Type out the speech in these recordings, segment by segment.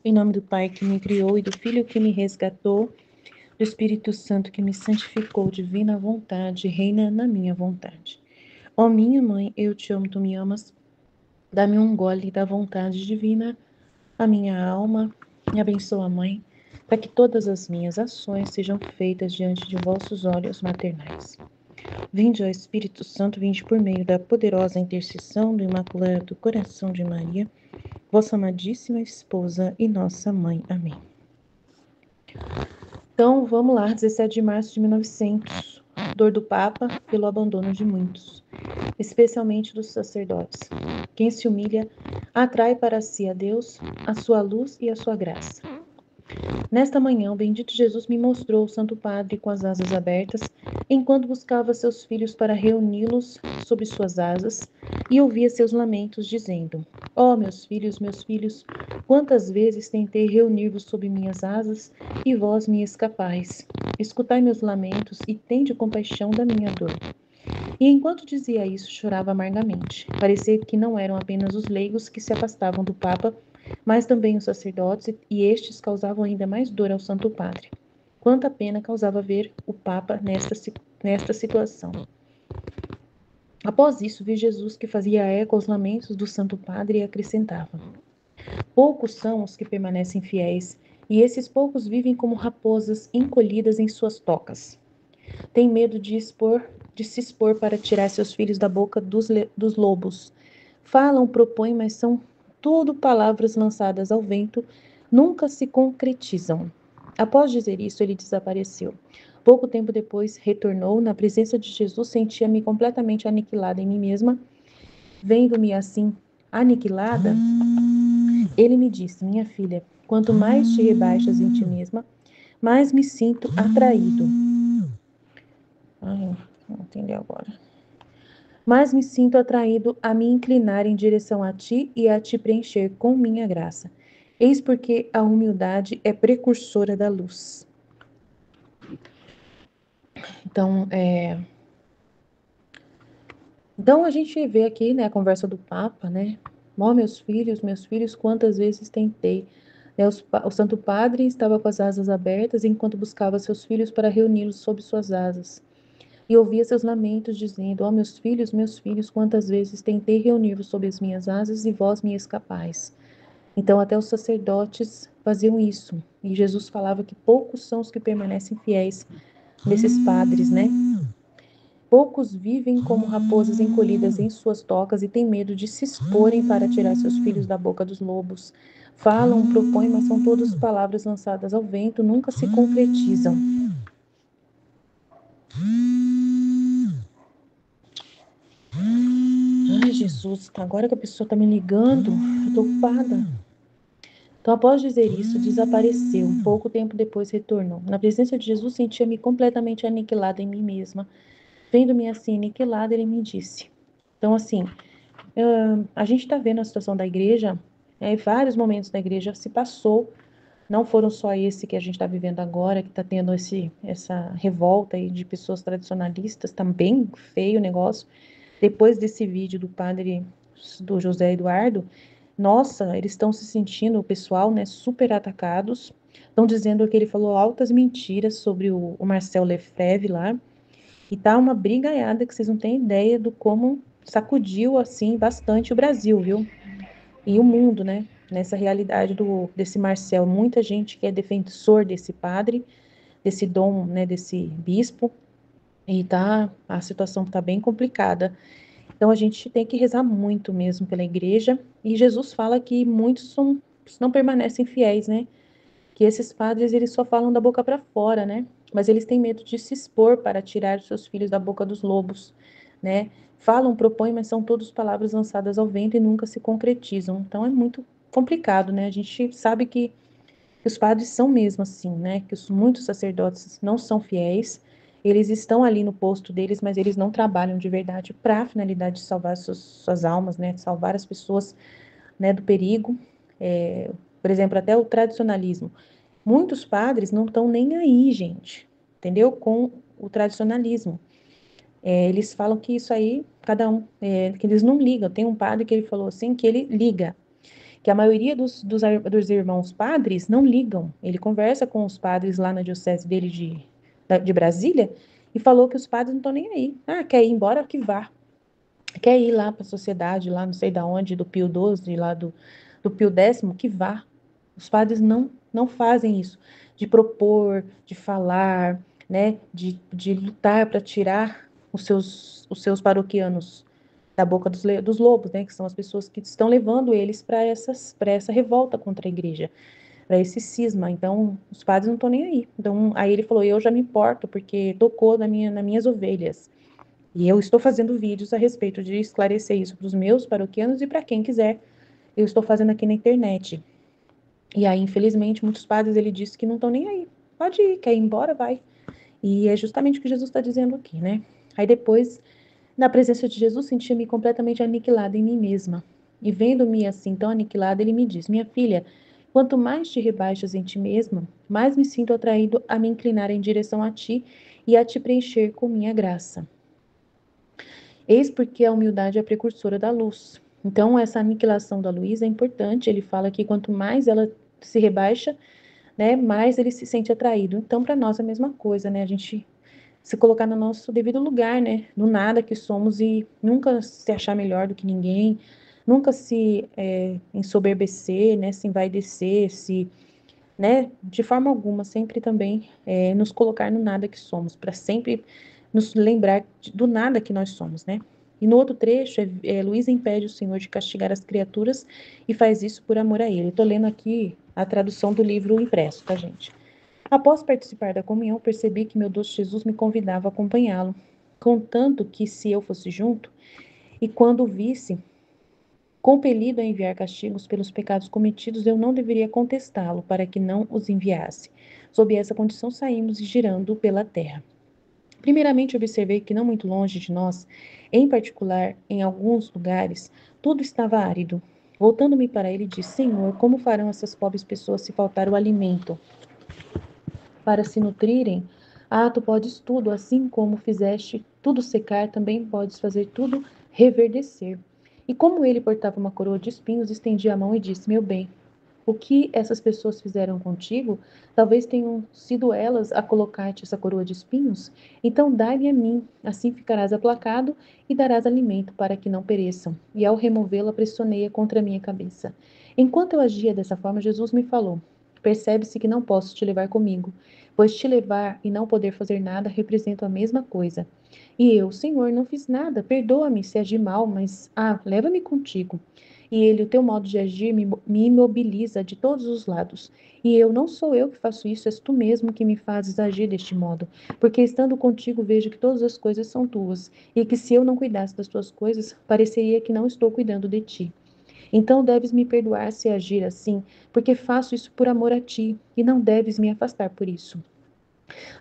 Em nome do Pai que me criou e do Filho que me resgatou, do Espírito Santo que me santificou, divina vontade, reina na minha vontade. Ó minha mãe, eu te amo, tu me amas, dá-me um gole da vontade divina, a minha alma, me abençoa, Mãe, para que todas as minhas ações sejam feitas diante de vossos olhos maternais. Vinde, ó Espírito Santo, vinde por meio da poderosa intercessão do Imaculado Coração de Maria, vossa amadíssima esposa e nossa mãe. Amém. Então, vamos lá, 17 de março de 1900. Dor do Papa pelo abandono de muitos, especialmente dos sacerdotes. Quem se humilha atrai para si a Deus, a sua luz e a sua graça. Nesta manhã, o bendito Jesus me mostrou o Santo Padre com as asas abertas, enquanto buscava seus filhos para reuni-los sob suas asas, e ouvia seus lamentos, dizendo: Ó, meus filhos, quantas vezes tentei reunir-vos sob minhas asas, e vós me escapais. Escutai meus lamentos e tende compaixão da minha dor. E enquanto dizia isso, chorava amargamente. Parecia que não eram apenas os leigos que se afastavam do Papa, mas também os sacerdotes, e estes causavam ainda mais dor ao Santo Padre. Quanta pena causava ver o Papa nesta situação. Após isso, vi Jesus que fazia eco aos lamentos do Santo Padre e acrescentava: Poucos são os que permanecem fiéis, e esses poucos vivem como raposas encolhidas em suas tocas. Tem medo de se expor para tirar seus filhos da boca dos lobos. Falam, propõem, mas são tudo palavras lançadas ao vento, nunca se concretizam. Após dizer isso, ele desapareceu. Pouco tempo depois, retornou. Na presença de Jesus, sentia-me completamente aniquilada em mim mesma. Vendo-me assim, aniquilada, ele me disse: Minha filha, quanto mais te rebaixas em ti mesma, mais me sinto atraído. Ai, não entendi agora. Mas me sinto atraído a me inclinar em direção a ti e a te preencher com minha graça. Eis porque a humildade é precursora da luz. Então, a gente vê aqui, né, a conversa do Papa, né? Ó, meus filhos, quantas vezes tentei. Né, o Santo Padre estava com as asas abertas enquanto buscava seus filhos para reuni-los sob suas asas. E ouvia seus lamentos, dizendo: Ó, meus filhos, quantas vezes tentei reunir-vos sob as minhas asas e vós me escapais. Então, até os sacerdotes faziam isso. E Jesus falava que poucos são os que permanecem fiéis desses padres, né? Poucos vivem como raposas encolhidas em suas tocas e têm medo de se exporem para tirar seus filhos da boca dos lobos. Falam, propõem, mas são todas palavras lançadas ao vento, nunca se concretizam. Ai, Jesus, agora que a pessoa está me ligando, eu estou ocupada. Então, após dizer isso, desapareceu. Pouco tempo depois retornou. Na presença de Jesus, sentia-me completamente aniquilada em mim mesma. Vendo-me assim aniquilada, ele me disse. Então, assim, a gente está vendo a situação da igreja, em vários momentos da igreja se passou, não foram só esse que a gente está vivendo agora, que está tendo essa revolta aí de pessoas tradicionalistas, está bem feio o negócio. Depois desse vídeo do José Eduardo, nossa, eles estão se sentindo, o pessoal, né, super atacados. Estão dizendo que ele falou altas mentiras sobre o Marcel Lefebvre lá. E tá uma brigaiada que vocês não têm ideia do como sacudiu, assim, bastante o Brasil, viu? E o mundo, né? Nessa realidade desse Marcel. Muita gente que é defensor desse padre, desse dom, né, desse bispo. E a situação tá bem complicada. Então a gente tem que rezar muito mesmo pela igreja. E Jesus fala que muitos não permanecem fiéis, né? Que esses padres eles só falam da boca para fora, né? Mas eles têm medo de se expor para tirar os seus filhos da boca dos lobos, né? Falam, propõem, mas são todas palavras lançadas ao vento e nunca se concretizam. Então é muito complicado, né? A gente sabe que os padres são mesmo assim, né? Que muitos sacerdotes não são fiéis, eles estão ali no posto deles, mas eles não trabalham de verdade para a finalidade de salvar suas almas, né? De salvar as pessoas, né, do perigo. Por exemplo, até o tradicionalismo. Muitos padres não estão nem aí, gente, entendeu? Com o tradicionalismo. Eles falam que isso aí, cada um, que eles não ligam. Tem um padre que ele falou assim, que ele liga. que a maioria dos irmãos padres não ligam. Ele conversa com os padres lá na diocese dele de Brasília e falou que os padres não estão nem aí. Ah, quer ir embora? Que vá. Quer ir lá para a sociedade, lá não sei da onde, do Pio XII, lá do Pio X, que vá. Os padres não fazem isso, de propor, de falar, né, de lutar para tirar os seus paroquianos da boca dos lobos, né, que são as pessoas que estão levando eles para essa revolta contra a igreja, para esse cisma. Então, os padres não estão nem aí. Então, aí ele falou, eu já me importo, porque tocou nas minhas ovelhas. E eu estou fazendo vídeos a respeito de esclarecer isso para os meus paroquianos e para quem quiser. Eu estou fazendo aqui na internet. E aí, infelizmente, muitos padres, ele disse que não estão nem aí. Pode ir, quer ir embora, vai. E é justamente o que Jesus está dizendo aqui, né? Aí depois, na presença de Jesus, sentia-me completamente aniquilada em mim mesma. E vendo-me assim tão aniquilada, ele me diz, minha filha, quanto mais te rebaixas em ti mesma, mais me sinto atraído a me inclinar em direção a ti e a te preencher com minha graça. Eis porque a humildade é a precursora da luz. Então, essa aniquilação da Luísa é importante. Ele fala que quanto mais ela se rebaixa, né, mais ele se sente atraído. Então, para nós é a mesma coisa, né? A gente se colocar no nosso devido lugar, né? Do nada que somos e nunca se achar melhor do que ninguém, nunca se ensoberbecer, né? Se envaidecer, né? De forma alguma, sempre também nos colocar no nada que somos, para sempre nos lembrar do nada que nós somos, né? E no outro trecho, Luísa impede o Senhor de castigar as criaturas e faz isso por amor a ele. Estou lendo aqui a tradução do livro impresso, tá, gente? Após participar da comunhão, percebi que meu doce Jesus me convidava a acompanhá-lo, contanto que, se eu fosse junto, e quando o visse, compelido a enviar castigos pelos pecados cometidos, eu não deveria contestá-lo para que não os enviasse. Sob essa condição, saímos girando pela terra. Primeiramente, observei que não muito longe de nós, em particular, em alguns lugares, tudo estava árido. Voltando-me para ele, disse, Senhor, como farão essas pobres pessoas se faltar o alimento para se nutrirem? Ah, tu podes tudo, assim como fizeste tudo secar, também podes fazer tudo reverdecer. E como ele portava uma coroa de espinhos, estendi a mão e disse, meu bem, o que essas pessoas fizeram contigo, talvez tenham sido elas a colocar-te essa coroa de espinhos. Então dai-me a mim, assim ficarás aplacado e darás alimento para que não pereçam. E ao removê-la, pressionei-a contra a minha cabeça. Enquanto eu agia dessa forma, Jesus me falou, percebe-se que não posso te levar comigo, pois te levar e não poder fazer nada representa a mesma coisa. E eu, Senhor, não fiz nada, perdoa-me se agi mal, mas, leva-me contigo. E ele, o teu modo de agir me imobiliza de todos os lados. E eu, não sou eu que faço isso, és tu mesmo que me fazes agir deste modo. Porque estando contigo vejo que todas as coisas são tuas, e que se eu não cuidasse das tuas coisas, pareceria que não estou cuidando de ti. Então deves me perdoar se agir assim, porque faço isso por amor a ti, e não deves me afastar por isso.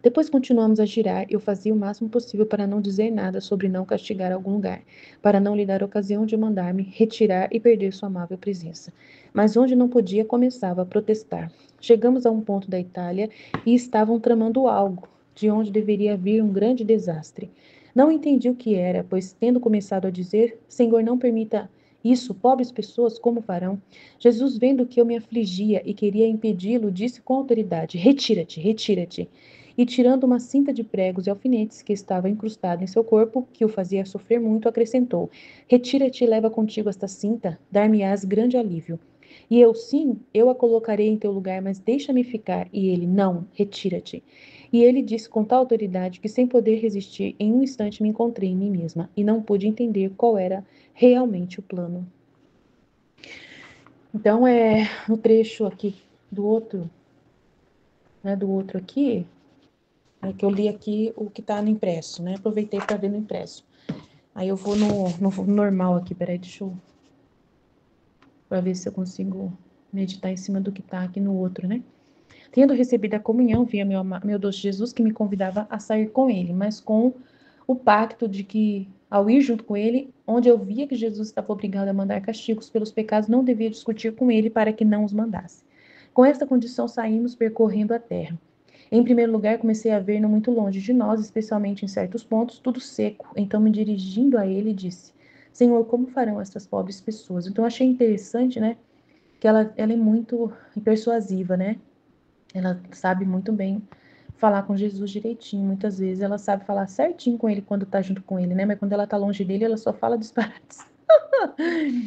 Depois continuamos a girar. Eu fazia o máximo possível para não dizer nada sobre não castigar algum lugar, para não lhe dar ocasião de mandar-me retirar e perder sua amável presença. Mas onde não podia, começava a protestar. Chegamos a um ponto da Itália e estavam tramando algo, de onde deveria vir um grande desastre. Não entendi o que era, pois, tendo começado a dizer, Senhor, não permita isso, pobres pessoas como farão? Jesus, vendo que eu me afligia e queria impedi-lo, disse com autoridade, retira-te, retira-te. E tirando uma cinta de pregos e alfinetes que estava incrustada em seu corpo, que o fazia sofrer muito, acrescentou, retira-te e leva contigo esta cinta, dar-me-ás grande alívio. E eu, sim, eu a colocarei em teu lugar, mas deixa-me ficar. E ele, não, retira-te. E ele disse com tal autoridade que, sem poder resistir, em um instante me encontrei em mim mesma e não pude entender qual era realmente o plano. Então, no trecho aqui do outro, né, do outro aqui, que eu li aqui o que está no impresso, né? Aproveitei para ver no impresso. Aí eu vou no normal aqui, peraí, deixa eu... para ver se eu consigo meditar em cima do que está aqui no outro, né? Tendo recebido a comunhão, via meu doce Jesus que me convidava a sair com ele, mas com o pacto de que, ao ir junto com ele, onde eu via que Jesus estava obrigado a mandar castigos pelos pecados, não devia discutir com ele para que não os mandasse. Com esta condição, saímos percorrendo a terra. Em primeiro lugar, comecei a ver não muito longe de nós, especialmente em certos pontos, tudo seco. Então, me dirigindo a ele, disse, Senhor, como farão estas pobres pessoas? Então, achei interessante, né? que ela é muito persuasiva, né? Ela sabe muito bem falar com Jesus direitinho. Muitas vezes ela sabe falar certinho com ele quando tá junto com ele, né? Mas quando ela tá longe dele, ela só fala disparates.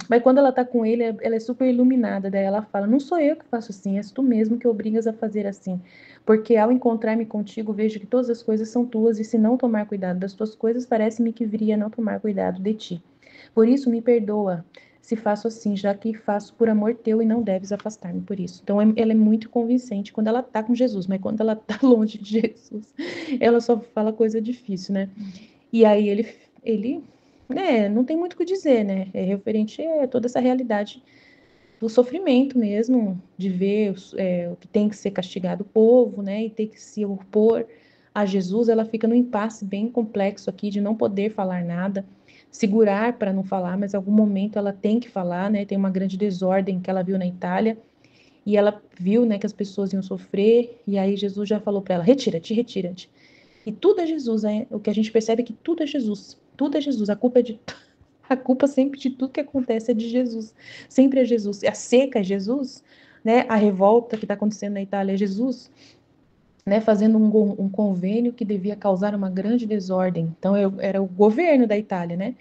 Mas quando ela tá com ele, ela é super iluminada. Daí ela fala: Não sou eu que faço assim, és tu mesmo que obrigas a fazer assim. Porque ao encontrar-me contigo, vejo que todas as coisas são tuas, e se não tomar cuidado das tuas coisas, parece-me que viria a não tomar cuidado de ti. Por isso, me perdoa se faço assim, já que faço por amor teu e não deves afastar-me por isso. Então, ela é muito convincente quando ela tá com Jesus, mas quando ela tá longe de Jesus, ela só fala coisa difícil, né? E aí ele né, não tem muito o que dizer, né? É referente a toda essa realidade do sofrimento mesmo, de ver o que tem que ser castigado o povo, né? E ter que se opor a Jesus. Ela fica num impasse bem complexo aqui de não poder falar nada, segurar para não falar, mas em algum momento ela tem que falar, né? Tem uma grande desordem que ela viu na Itália. E ela viu, né, que as pessoas iam sofrer, e aí Jesus já falou para ela: retira-te, retira-te. E tudo é Jesus, né? O que a gente percebe é que tudo é Jesus. Tudo é Jesus. A culpa é de a culpa sempre de tudo que acontece é de Jesus. Sempre é Jesus. A seca é Jesus, né? A revolta que está acontecendo na Itália é Jesus, né? Fazendo um convênio que devia causar uma grande desordem. Então era o governo da Itália, né?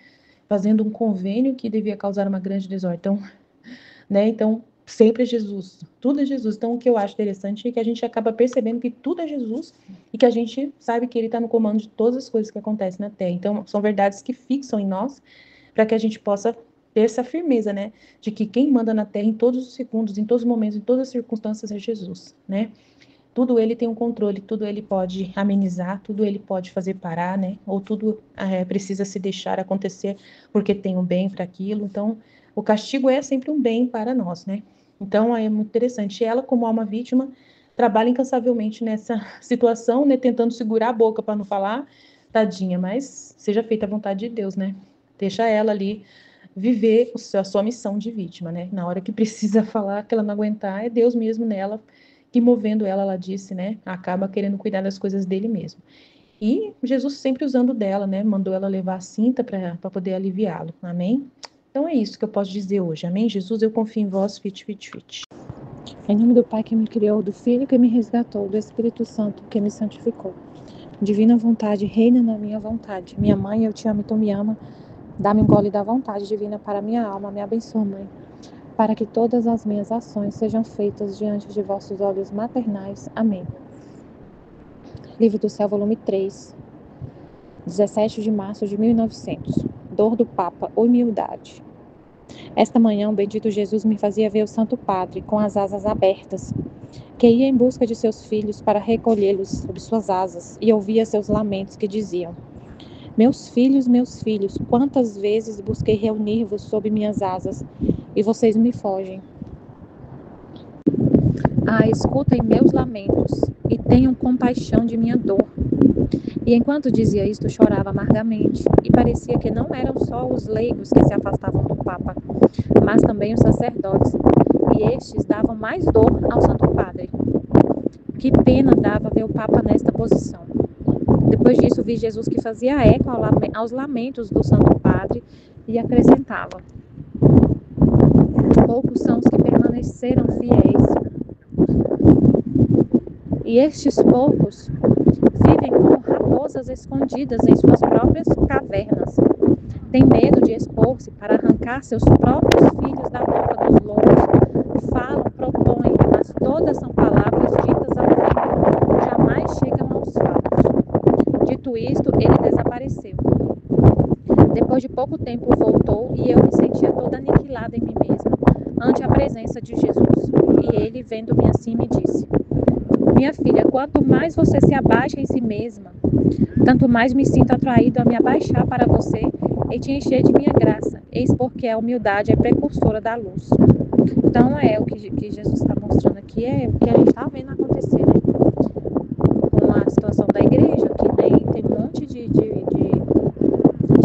Fazendo um convênio que devia causar uma grande desordem. Então, né? Então sempre é Jesus, tudo é Jesus. Então o que eu acho interessante é que a gente acaba percebendo que tudo é Jesus e que a gente sabe que ele está no comando de todas as coisas que acontecem na Terra. Então são verdades que fixam em nós para que a gente possa ter essa firmeza, né, de que quem manda na Terra em todos os segundos, em todos os momentos, em todas as circunstâncias é Jesus, né? Tudo ele tem um controle, tudo ele pode amenizar, tudo ele pode fazer parar, né? Ou tudo precisa se deixar acontecer porque tem um bem para aquilo. Então, o castigo é sempre um bem para nós, né? Então, é muito interessante. E ela, como alma vítima, trabalha incansavelmente nessa situação, né? Tentando segurar a boca para não falar, tadinha, mas seja feita a vontade de Deus, né? Deixa ela ali viver a sua missão de vítima, né? Na hora que precisa falar, que ela não aguentar, é Deus mesmo nela que movendo ela, ela disse, né, acaba querendo cuidar das coisas dele mesmo. E Jesus sempre usando dela, né, mandou ela levar a cinta para poder aliviá-lo, amém? Então é isso que eu posso dizer hoje, amém? Jesus, eu confio em vós, fit, fit, fit. Em nome do Pai que me criou, do Filho que me resgatou, do Espírito Santo que me santificou. Divina vontade, reina na minha vontade. Minha mãe, eu te amo e tu me ama. Dá-me um gole da vontade divina para minha alma. Me abençoa, Mãe, para que todas as minhas ações sejam feitas diante de vossos olhos maternais. Amém. Livro do Céu, volume 3, 17 de março de 1900. Dor do Papa, humildade. Esta manhã, o bendito Jesus me fazia ver o Santo Padre com as asas abertas, que ia em busca de seus filhos para recolhê-los sob suas asas, e ouvia seus lamentos que diziam: meus filhos, quantas vezes busquei reunir-vos sob minhas asas, e vocês me fogem. Ah, escutem meus lamentos, e tenham compaixão de minha dor. E enquanto dizia isto, chorava amargamente, e parecia que não eram só os leigos que se afastavam do Papa, mas também os sacerdotes, e estes davam mais dor ao Santo Padre. Que pena dava ver o Papa nesta posição. Depois disso, vi Jesus que fazia eco aos lamentos do Santo Padre e acrescentava: poucos são os que permaneceram fiéis. E estes poucos vivem como raposas escondidas em suas próprias cavernas. Têm medo de expor-se para arrancar seus próprios filhos da boca dos lobos. Falam, propõem, mas todas são palavras ditas ao vento, jamais chegam aos fatos. Dito isto, ele desapareceu. Depois de pouco tempo voltou e eu me sentia toda aniquilada em mim mesma, ante a presença de Jesus. E ele, vendo-me assim, me disse: minha filha, quanto mais você se abaixa em si mesma, tanto mais me sinto atraído a me abaixar para você e te encher de minha graça. Eis porque a humildade é precursora da luz. Então, o que Jesus está mostrando aqui é o que a gente está vendo acontecer, né? Com a situação da igreja, que tem um monte de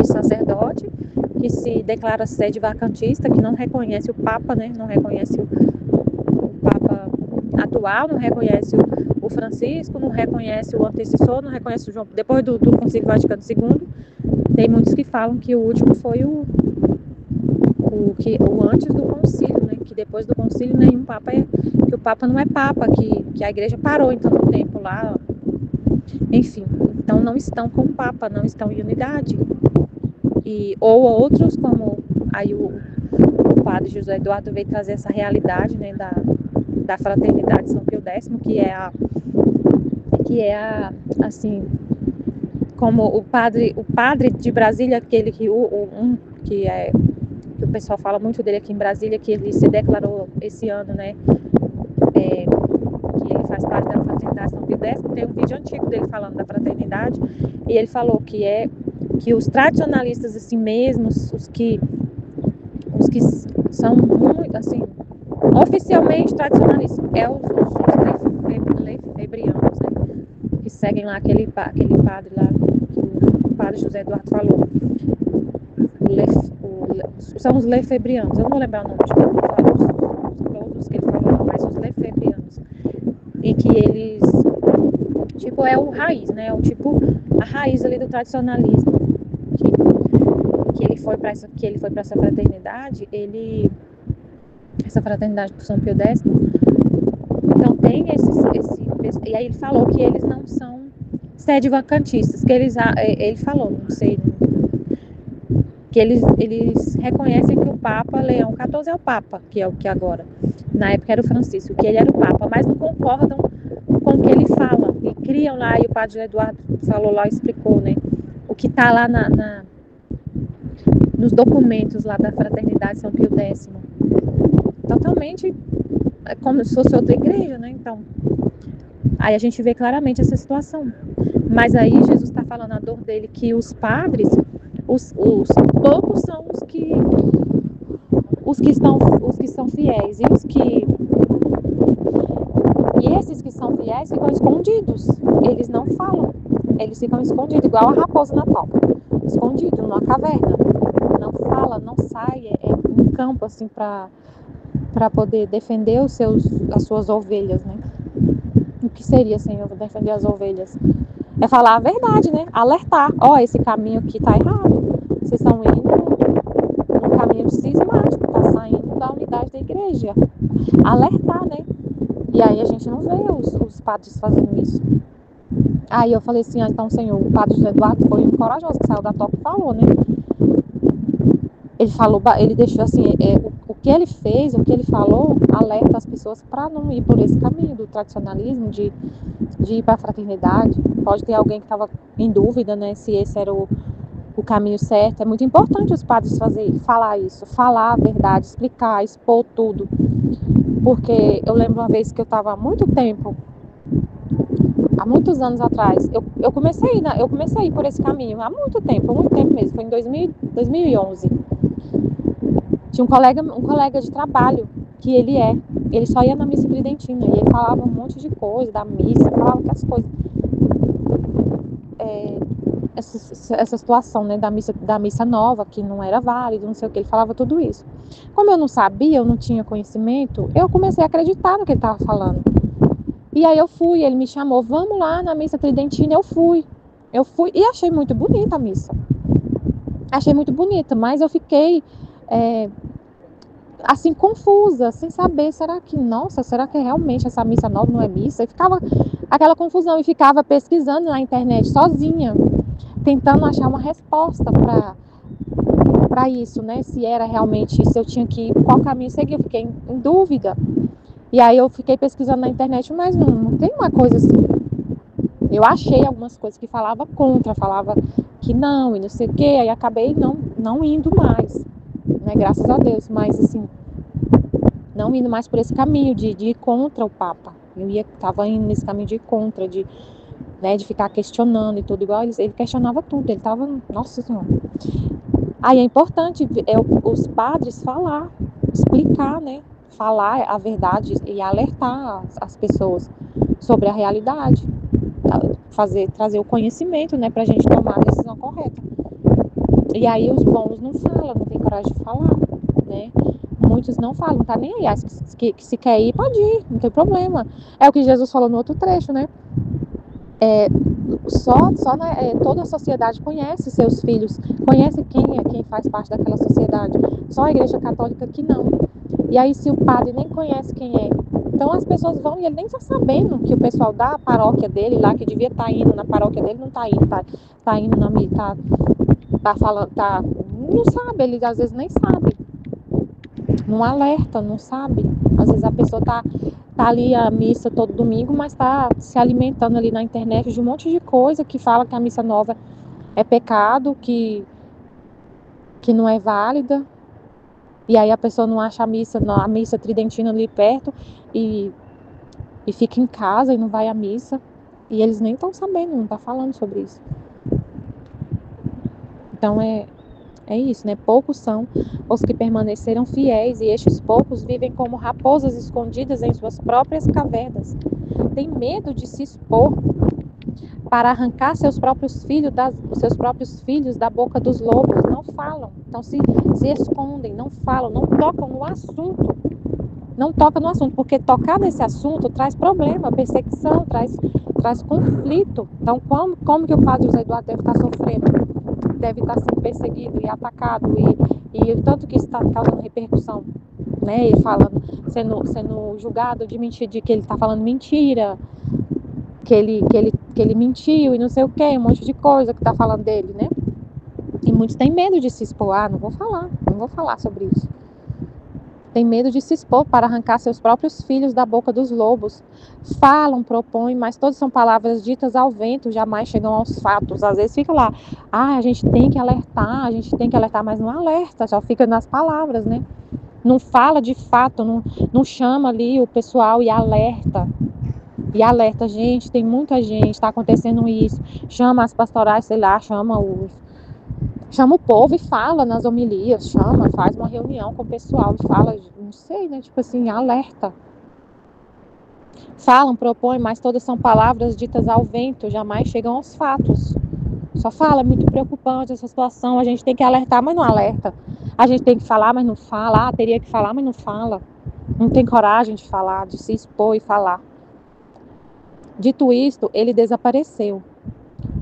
sacerdote que se declara sede vacantista, que não reconhece o Papa, né? Não reconhece o Papa atual, não reconhece o Francisco, não reconhece o antecessor, não reconhece o João. Depois do Concílio Vaticano II, tem muitos que falam que o último foi o antes do concílio, né? Que depois do concílio nenhum papa que o papa não é papa, que a igreja parou então no tempo lá, enfim, então não estão com o papa, não estão em unidade. Ou outros, como aí o padre José Eduardo veio trazer essa realidade, né, da fraternidade São Pio X, que é a assim, como o padre de Brasília, aquele que que o pessoal fala muito dele aqui em Brasília, que ele se declarou esse ano, né, que ele faz parte da fraternidade São Pio X. Tem um vídeo antigo dele falando da fraternidade, e ele falou que os tradicionalistas assim mesmos, os que são muito assim, oficialmente tradicionalistas, os lefebrianos, né, que seguem lá aquele padre lá, que o padre José Eduardo falou. São os lefebrianos, eu não vou lembrar o nome de todos que ele falou, mas os lefebrianos. E que eles, tipo, é o raiz, né? A raiz ali do tradicionalismo. Que ele foi para essa fraternidade, essa fraternidade por São Pio X. Então tem e aí ele falou que eles não são sede-vacantistas, que ele falou, não sei, que eles reconhecem que o Papa Leão XIV é o Papa, que é o que agora, na época era o Francisco, que ele era o Papa, mas não concordam com o que ele fala, e criam lá, e o padre Eduardo falou lá, explicou, né, o que está lá nos documentos lá da Fraternidade São Pio X, totalmente como se fosse outra igreja, né, então, aí a gente vê claramente essa situação, mas aí Jesus está falando a dor dele, que os padres, os poucos são os que são fiéis, e esses que são fiéis ficam escondidos, eles não falam, eles ficam escondidos, igual a raposa na toca, escondido numa caverna, não fala, não sai, é um campo assim para poder defender as suas ovelhas, né? O que seria, Senhor, defender as ovelhas? É falar a verdade, né? Alertar, esse caminho aqui tá errado, vocês estão indo num caminho cismático, tá saindo da unidade da igreja, alertar, né? E aí a gente não vê os padres fazendo isso. Aí eu falei assim, então, Senhor, o padre José Eduardo foi um corajoso, que saiu da toca e falou, né? Ele deixou assim, o que ele fez, o que ele falou, alerta as pessoas para não ir por esse caminho do tradicionalismo, de ir para a fraternidade. Pode ter alguém que estava em dúvida, né, se esse era o caminho certo. É muito importante os padres falar isso, falar a verdade, explicar, expor tudo. Porque eu lembro uma vez que eu estava há muito tempo, há muitos anos atrás, eu comecei a ir por esse caminho, há muito tempo mesmo, foi em 2011. Tinha um colega de trabalho, que ele só ia na missa tridentina, e ele falava um monte de coisa da missa, falava que as coisas, essa situação, né, da missa nova, que não era válido, não sei o que, ele falava tudo isso. Como eu não sabia, eu não tinha conhecimento, eu comecei a acreditar no que ele estava falando. E aí eu fui, ele me chamou, vamos lá na missa tridentina, eu fui e achei muito bonita a missa. Achei muito bonita, mas eu fiquei assim, confusa, sem saber, será que realmente essa missa nova não é missa? E ficava aquela confusão, e ficava pesquisando na internet sozinha, tentando achar uma resposta para isso, né? Se era realmente, se eu tinha que ir, qual caminho seguir, eu fiquei em dúvida. E aí eu fiquei pesquisando na internet, mas não tem uma coisa assim. Eu achei algumas coisas que falava contra, falava que não, e não sei o quê, aí acabei não indo mais, né? Graças a Deus, mas assim, não indo mais por esse caminho de ir contra o Papa. Eu estava indo nesse caminho de ir contra, de ficar questionando e tudo, igual ele questionava tudo, ele estava, nossa Senhora. Aí é importante os padres falar, explicar, né? Falar a verdade e alertar as pessoas sobre a realidade, trazer o conhecimento, né, para a gente tomar a decisão correta. E aí os bons não falam, não tem coragem de falar, né? Muitos não falam, não tá nem aí. Que se quer ir, pode ir, não tem problema. É o que Jesus falou no outro trecho, né? Toda a sociedade conhece seus filhos, conhece quem faz parte daquela sociedade. Só a Igreja Católica que não. E aí, se o padre nem conhece quem é, então as pessoas vão e ele nem está sabendo que o pessoal da paróquia dele lá, que devia estar indo na paróquia dele, não está indo, tá indo na tá falando, não sabe, ele às vezes nem sabe. Não alerta, não sabe. Às vezes a pessoa tá ali a missa todo domingo, mas tá se alimentando ali na internet de um monte de coisa que fala que a missa nova é pecado, que não é válida. E aí a pessoa não acha a missa tridentina ali perto e fica em casa e não vai à missa. E eles nem estão sabendo, não tá falando sobre isso. Então é isso, né? Poucos são os que permaneceram fiéis, e estes poucos vivem como raposas escondidas em suas próprias cavernas. Tem medo de se expor para arrancar seus próprios filhos da boca dos lobos. Não falam, então se escondem, não falam, não tocam no assunto. Não toca no assunto, porque tocar nesse assunto traz problema, perseguição, traz conflito. Então, como que o padre José Eduardo deve estar sofrendo? Deve estar sendo perseguido e atacado, e tanto que está causando repercussão, né? Ele falando, sendo julgado de mentir, de que ele está falando mentira, que ele mentiu e não sei o que, um monte de coisa que está falando dele, né? E muitos têm medo de se expor. Não vou falar sobre isso. Tem medo de se expor para arrancar seus próprios filhos da boca dos lobos. Falam, propõem, mas todas são palavras ditas ao vento, jamais chegam aos fatos. Às vezes fica lá, a gente tem que alertar, mas não alerta, já fica nas palavras, né? Não fala de fato, não chama ali o pessoal e alerta. E alerta, gente, tem muita gente, está acontecendo isso. Chama as pastorais, sei lá, chama o povo e fala nas homilias, faz uma reunião com o pessoal e fala, não sei, né, tipo assim, alerta. Falam, propõem, mas todas são palavras ditas ao vento, jamais chegam aos fatos. Só fala, é muito preocupante essa situação, a gente tem que alertar, mas não alerta. A gente tem que falar, mas não fala. Teria que falar, mas não fala. Não tem coragem de falar, de se expor e falar. Dito isto, ele desapareceu.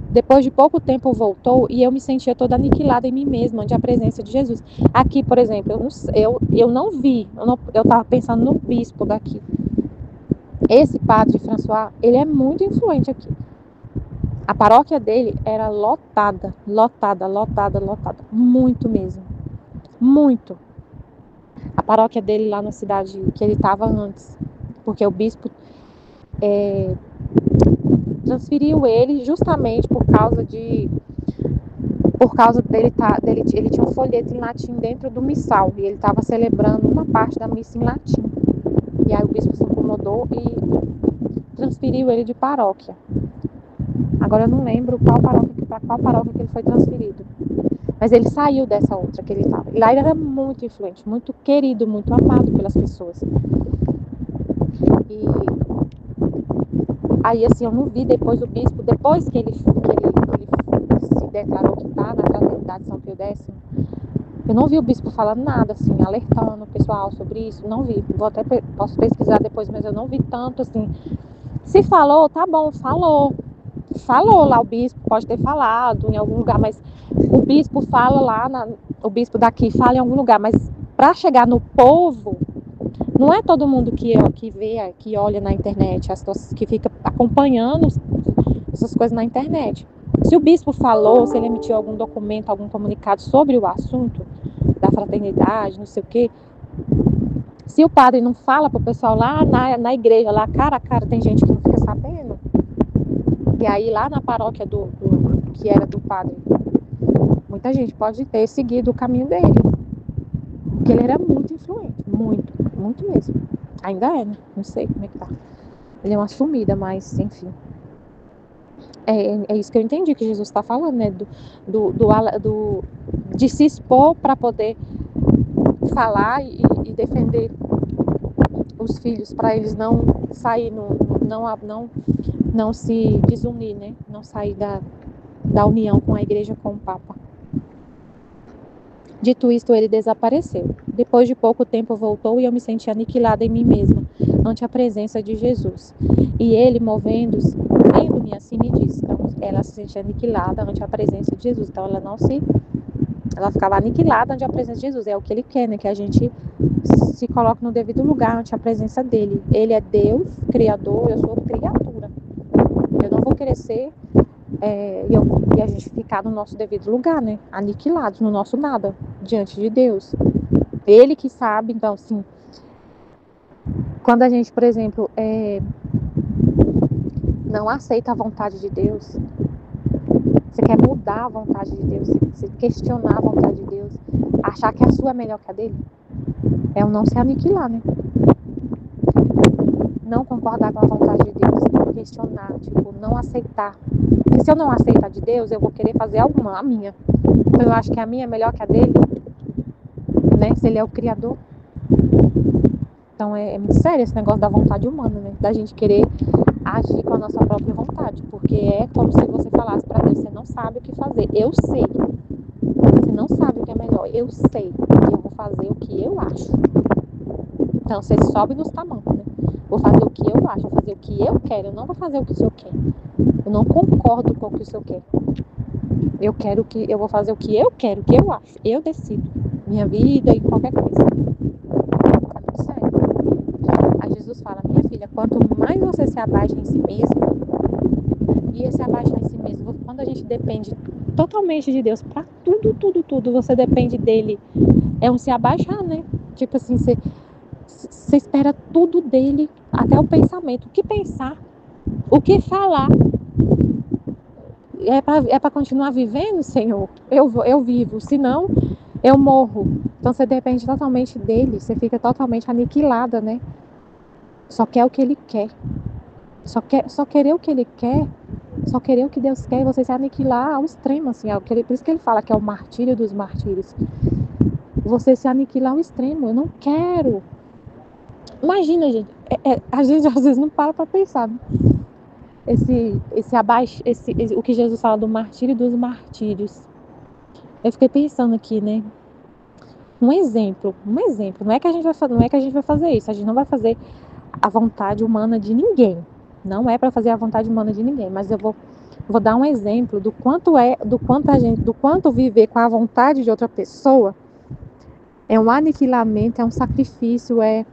Depois de pouco tempo voltou e eu me sentia toda aniquilada em mim mesma ante a presença de Jesus. Aqui, por exemplo, eu não vi, eu estava pensando no bispo daqui. Esse padre François, ele é muito influente aqui. A paróquia dele era lotada. Muito mesmo. Muito. A paróquia dele lá na cidade que ele estava antes. Porque o bispo transferiu ele justamente por causa dele, ele tinha um folheto em latim dentro do missal e ele estava celebrando uma parte da missa em latim. E aí o bispo se incomodou e transferiu ele de paróquia. Agora eu não lembro para qual paróquia que ele foi transferido. Mas ele saiu dessa outra que ele estava. E lá ele era muito influente, muito querido, muito amado pelas pessoas. E aí, assim, eu não vi depois o bispo, depois que ele se declarou que está na fraternidade São Pio X, eu não vi o bispo falando nada, assim, alertando o pessoal sobre isso, não vi. Posso pesquisar depois, mas eu não vi tanto, assim. Se falou, tá bom, falou lá o bispo, pode ter falado em algum lugar, mas o bispo fala lá, o bispo daqui fala em algum lugar, mas para chegar no povo, não é todo mundo que vê, que olha na internet, que fica acompanhando essas coisas na internet. Se o bispo falou, se ele emitiu algum documento, algum comunicado sobre o assunto da fraternidade, não sei o quê, se o padre não fala para o pessoal lá na igreja, lá cara a cara, tem gente que não fica sabendo. E aí lá na paróquia que era do padre, muita gente pode ter seguido o caminho dele. Porque ele era muito influente, muito mesmo. Ainda é, né? Não sei como é que tá. Ele é uma sumida, mas enfim. É isso que eu entendi que Jesus está falando, né? De se expor para poder falar e defender os filhos, para eles não sair, não se desunir, né? Não sair da união com a igreja, com o Papa. Dito isto, ele desapareceu. Depois de pouco tempo voltou e eu me senti aniquilada em mim mesma, ante a presença de Jesus. E ele, vendo-me assim, me disse, é um ela se sentia aniquilada ante a presença de Jesus. Então ela ficava aniquilada ante a presença de Jesus. É o que ele quer, né? Que a gente se coloque no devido lugar ante a presença dele. Ele é Deus, Criador, eu sou criatura. Eu não vou querer ser e a gente ficar no nosso devido lugar, né? Aniquilados no nosso nada, diante de Deus. Ele que sabe, então, assim, quando a gente, por exemplo, não aceita a vontade de Deus, você quer mudar a vontade de Deus, você questionar a vontade de Deus, achar que a sua é melhor que a dele, é o não se aniquilar, né? Não concordar com a vontade de Deus, questionar, tipo, não aceitar. Porque se eu não aceitar de Deus, eu vou querer fazer a minha. Então eu acho que a minha é melhor que a dele, né? Se ele é o Criador. Então é muito sério esse negócio da vontade humana, né? Da gente querer agir com a nossa própria vontade. Porque é como se você falasse pra Deus, você não sabe o que fazer. Eu sei. Você não sabe o que é melhor. Eu sei. E eu vou fazer o que eu acho. Então você sobe nos tamanhos, né? Vou fazer o que eu acho, vou fazer o que eu quero. Eu não vou fazer o que o Senhor quer. Eu não concordo com o que o Senhor quer. Eu vou fazer o que eu quero, o que eu acho. Eu decido. Minha vida e qualquer coisa. É muito sério. Aí Jesus fala, minha filha, quanto mais você se abaixa em si mesmo, e esse abaixar em si mesmo, quando a gente depende totalmente de Deus, pra tudo, você depende dele. É um se abaixar, né? Tipo assim, você espera tudo dele, até o pensamento. O que pensar, o que falar. É para continuar vivendo, Senhor? Eu vivo, senão eu morro. Então você depende totalmente dele, você fica totalmente aniquilada, né? Só quer o que ele quer. Só querer o que ele quer, só querer o que Deus quer, e você se aniquilar ao extremo, assim. Por isso que ele fala que é o martírio dos martírios. Você se aniquilar ao extremo. Eu não quero. Imagina, gente. A gente às vezes não para pensar, né? O que Jesus fala do martírio dos martírios. Eu fiquei pensando aqui, né? Um exemplo. Não é que a gente vai fazer isso. A gente não vai fazer a vontade humana de ninguém. Não é para fazer a vontade humana de ninguém. Mas eu vou dar um exemplo do quanto viver com a vontade de outra pessoa é um aniquilamento, é um sacrifício, é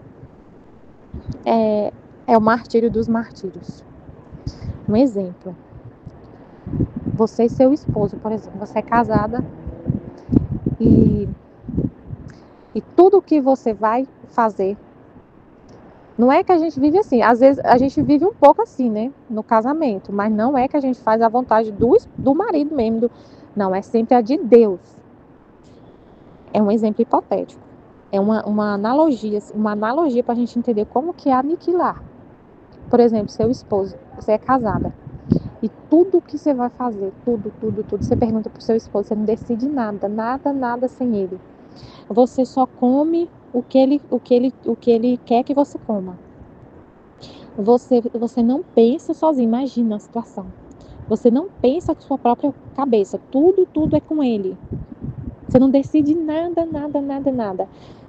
o martírio dos martírios. Um exemplo. Você e seu esposo, por exemplo, você é casada e tudo que você vai fazer, não é que a gente vive assim, às vezes a gente vive um pouco assim, né, no casamento, mas não é que a gente faz a vontade do marido mesmo, não, é sempre a de Deus. É um exemplo hipotético, é uma analogia para a gente entender como que é aniquilar. Por exemplo, seu esposo, você é casada, e tudo que você vai fazer, tudo, você pergunta pro seu esposo, você não decide nada sem ele. Você só come o que ele quer que você coma. Você não pensa sozinho, imagina a situação. Você não pensa com sua própria cabeça, tudo é com ele. Você não decide nada.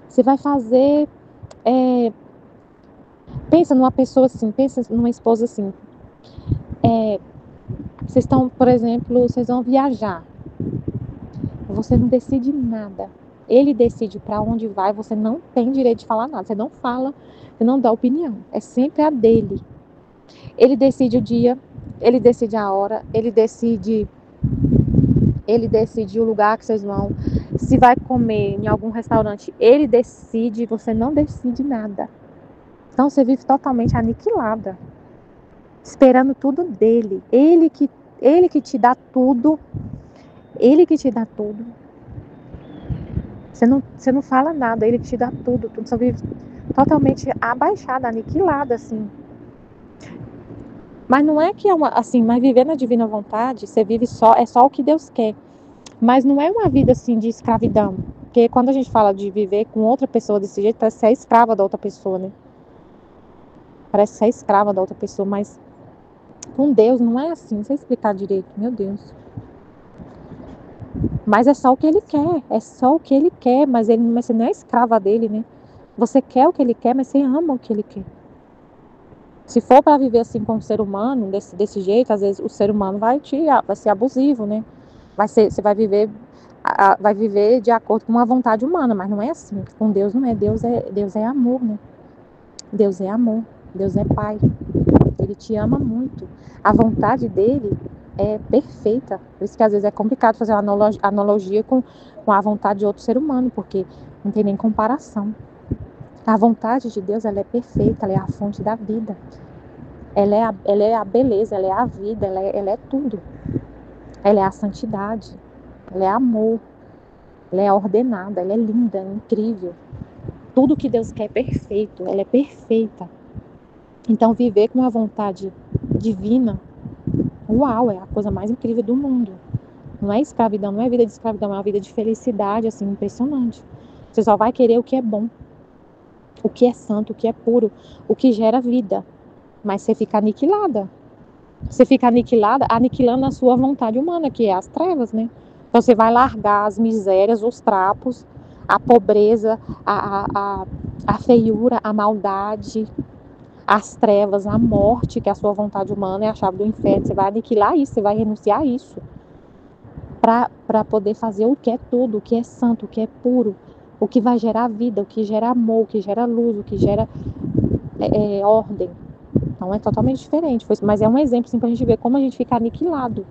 Você vai fazer... Pensa numa pessoa assim, pensa numa esposa assim. Vocês estão, por exemplo, vocês vão viajar. Você não decide nada. Ele decide para onde vai, você não tem direito de falar nada. Você não fala, você não dá opinião. É sempre a dele. Ele decide o dia, ele decide a hora, ele decide o lugar que vocês vão. Se vai comer em algum restaurante, ele decide, você não decide nada. Então você vive totalmente aniquilada, esperando tudo dele. Ele que te dá tudo. Ele que te dá tudo. Você não fala nada, ele que te dá tudo. Você vive totalmente abaixada, aniquilada, assim. Mas não é que mas viver na divina vontade, você vive é só o que Deus quer. Mas não é uma vida assim de escravidão. Porque quando a gente fala de viver com outra pessoa desse jeito, parece ser escrava da outra pessoa, né? Parece ser escrava da outra pessoa, mas com Deus não é assim. Não sei explicar direito, meu Deus. Mas é só o que ele quer, mas você não é escrava dele, né? Você quer o que ele quer, mas você ama o que ele quer. Se for para viver assim com o ser humano, desse jeito, às vezes o ser humano vai ser abusivo, né? Você vai viver de acordo com a vontade humana, mas não é assim. Com Deus não é. Deus é amor, né? Deus é amor. Deus é Pai. Ele te ama muito. A vontade dele é perfeita. Por isso que às vezes é complicado fazer uma analogia com a vontade de outro ser humano, porque não tem nem comparação. A vontade de Deus, ela é perfeita, ela é a fonte da vida. Ela é a beleza, ela é a vida, ela é tudo. Ela é a santidade, ela é amor, ela é ordenada, ela é linda, incrível. Tudo que Deus quer é perfeito, ela é perfeita. Então, viver com a vontade divina, uau, é a coisa mais incrível do mundo. Não é escravidão, não é vida de escravidão, é uma vida de felicidade, assim, impressionante. Você só vai querer o que é bom, o que é santo, o que é puro, o que gera vida. Mas você fica aniquilada. Você fica aniquilando a sua vontade humana, que é as trevas, né? Então você vai largar as misérias, os trapos, a pobreza, a feiura, a maldade, as trevas, a morte, que é a sua vontade humana, é a chave do inferno. Você vai aniquilar isso, você vai renunciar a isso. Para poder fazer o que é tudo, o que é santo, o que é puro, o que vai gerar vida, o que gera amor, o que gera luz, o que gera ordem. Então é totalmente diferente. Mas é um exemplo assim, para a gente ver como a gente fica aniquilado.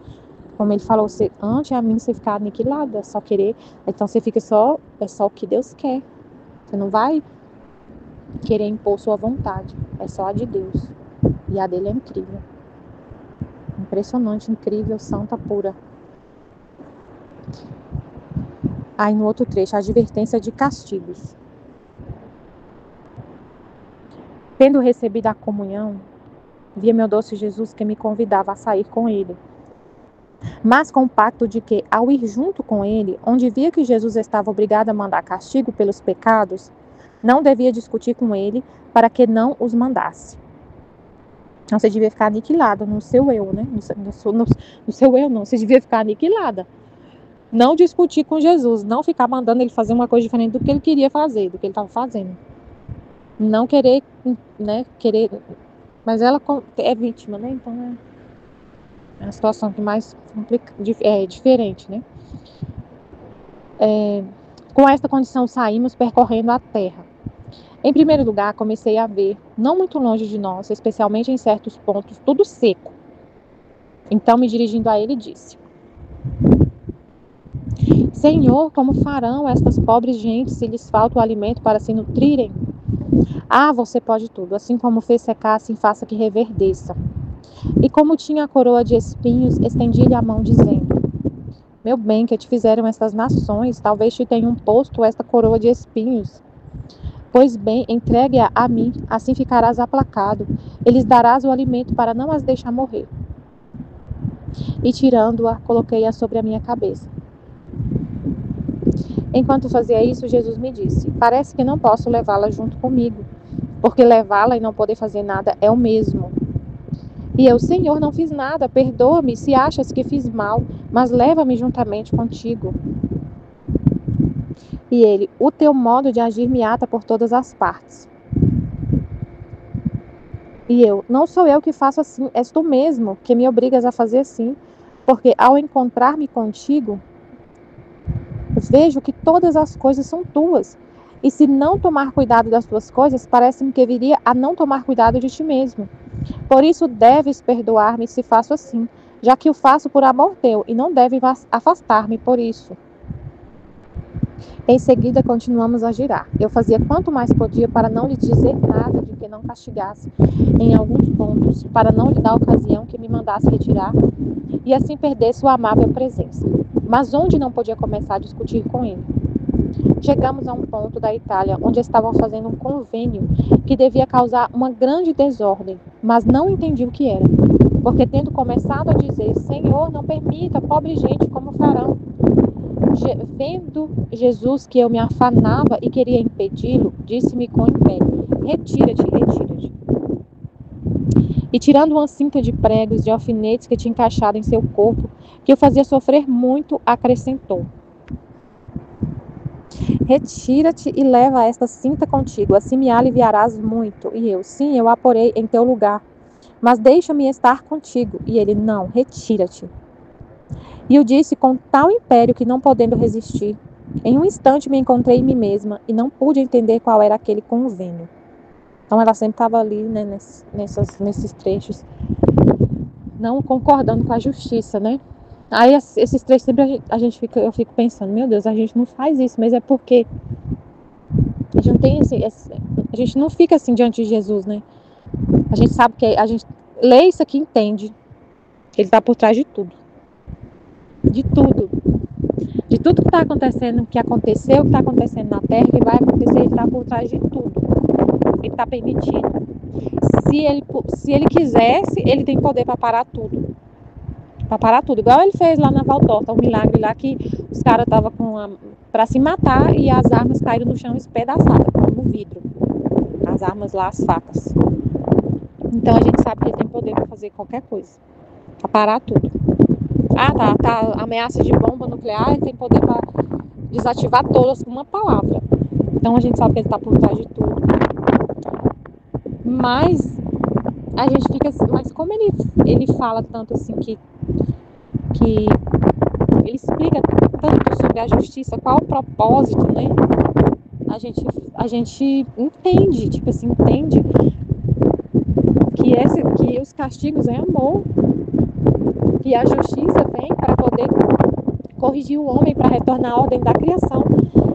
Como ele falou, antes a mim você ficar aniquilado, é só querer. Então você fica é só o que Deus quer. Você não vai querer impor sua vontade. É só a de Deus. E a dele é incrível. Impressionante, incrível, santa, pura. Aí no outro trecho, a advertência de castigos. Tendo recebido a comunhão, via meu doce Jesus que me convidava a sair com ele. Mas com o pacto de que, ao ir junto com ele, onde via que Jesus estava obrigado a mandar castigo pelos pecados, não devia discutir com ele para que não os mandasse. Então você devia ficar aniquilada no seu eu, né? No seu eu não, você devia ficar aniquilada. Não discutir com Jesus, não ficar mandando ele fazer uma coisa diferente do que ele queria fazer, do que ele estava fazendo. Não querer, né? Mas ela é vítima, né? Então é uma situação que mais diferente, né? Com esta condição saímos percorrendo a terra. Em primeiro lugar, comecei a ver, não muito longe de nós, especialmente em certos pontos, tudo seco. Então, me dirigindo a ele, disse: Senhor, como farão estas pobres gentes se lhes falta o alimento para se nutrirem? Ah, você pode tudo. Assim como fez secar, assim faça que reverdeça. E como tinha a coroa de espinhos, estendi-lhe a mão, dizendo: Meu bem, que te fizeram estas nações, talvez te tenham posto esta coroa de espinhos. Pois bem, entregue-a a mim, assim ficarás aplacado, e lhes darás o alimento para não as deixar morrer. E tirando-a, coloquei-a sobre a minha cabeça. Enquanto fazia isso, Jesus me disse: Parece que não posso levá-la junto comigo, porque levá-la e não poder fazer nada é o mesmo. E eu: Senhor, não fiz nada, perdoa-me se achas que fiz mal, mas leva-me juntamente contigo. E ele: O teu modo de agir me ata por todas as partes. E eu: Não sou eu que faço assim, és tu mesmo que me obrigas a fazer assim, porque ao encontrar-me contigo, vejo que todas as coisas são tuas. E se não tomar cuidado das tuas coisas, parece-me que viria a não tomar cuidado de ti mesmo. Por isso deves perdoar-me se faço assim, já que o faço por amor teu, e não deves afastar-me por isso. Em seguida, continuamos a girar. Eu fazia quanto mais podia para não lhe dizer nada de que não castigasse em alguns pontos, para não lhe dar ocasião que me mandasse retirar, e assim perdesse sua amável presença. Mas onde não podia começar a discutir com ele? Chegamos a um ponto da Itália onde estavam fazendo um convênio que devia causar uma grande desordem, mas não entendi o que era, porque tendo começado a dizer: Senhor, não permita, pobre gente, como farão? Vendo Jesus que eu me afanava e queria impedi-lo, disse-me com império: Retira-te, retira-te. E tirando uma cinta de pregos, de alfinetes que tinha encaixado em seu corpo, que o fazia sofrer muito, acrescentou: retira-te e leva esta cinta contigo, assim me aliviarás muito. E eu, sim, eu a porei em teu lugar, mas deixa-me estar contigo. E ele, não, retira-te. E eu disse com tal império que, não podendo resistir, em um instante me encontrei em mim mesma e não pude entender qual era aquele convênio. Então ela sempre estava ali, né, nesses trechos, não concordando com a justiça, né? Aí esses trechos sempre eu fico pensando, meu Deus, a gente não faz isso, mas é porque a gente não tem a gente não fica assim diante de Jesus, né? A gente sabe que a gente lê isso aqui e entende que ele está por trás de tudo. De tudo. De tudo que está acontecendo, que aconteceu, que está acontecendo na Terra, que vai acontecer, ele está por trás de tudo. Ele está permitindo. Se ele quisesse, ele tem poder para parar tudo. Para parar tudo. Igual ele fez lá na Valtorta, um milagre lá que os caras estavam para se matar e as armas caíram no chão espedaçadas, como no vidro. As armas lá, as facas. Então a gente sabe que ele tem poder para fazer qualquer coisa. Para parar tudo. Ah, tá. Ameaça de bomba nuclear, ele tem poder para desativar todas com uma palavra. Então a gente sabe que ele está por trás de tudo. Mas a gente fica assim, mas como ele fala tanto assim que ele explica tanto sobre a justiça, qual o propósito, né? A gente entende, tipo assim, entende que os castigos é amor, que a justiça vem para poder corrigir o homem, para retornar à ordem da criação.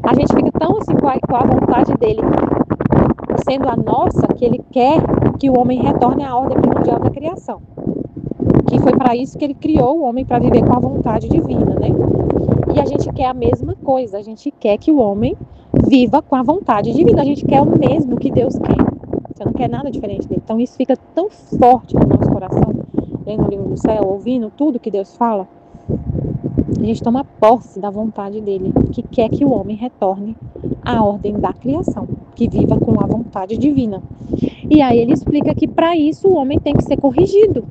A gente fica tão assim com a vontade dele, sendo a nossa, que ele quer que o homem retorne à ordem primordial da criação. Que foi para isso que ele criou o homem, para viver com a vontade divina, né? E a gente quer a mesma coisa, a gente quer que o homem viva com a vontade divina, a gente quer o mesmo que Deus quer. Você não quer nada diferente dele. Então isso fica tão forte no nosso coração, lendo o livro do céu, ouvindo tudo que Deus fala. A gente toma posse da vontade dele, que quer que o homem retorne à ordem da criação, que viva com a vontade divina. E aí ele explica que para isso o homem tem que ser corrigido,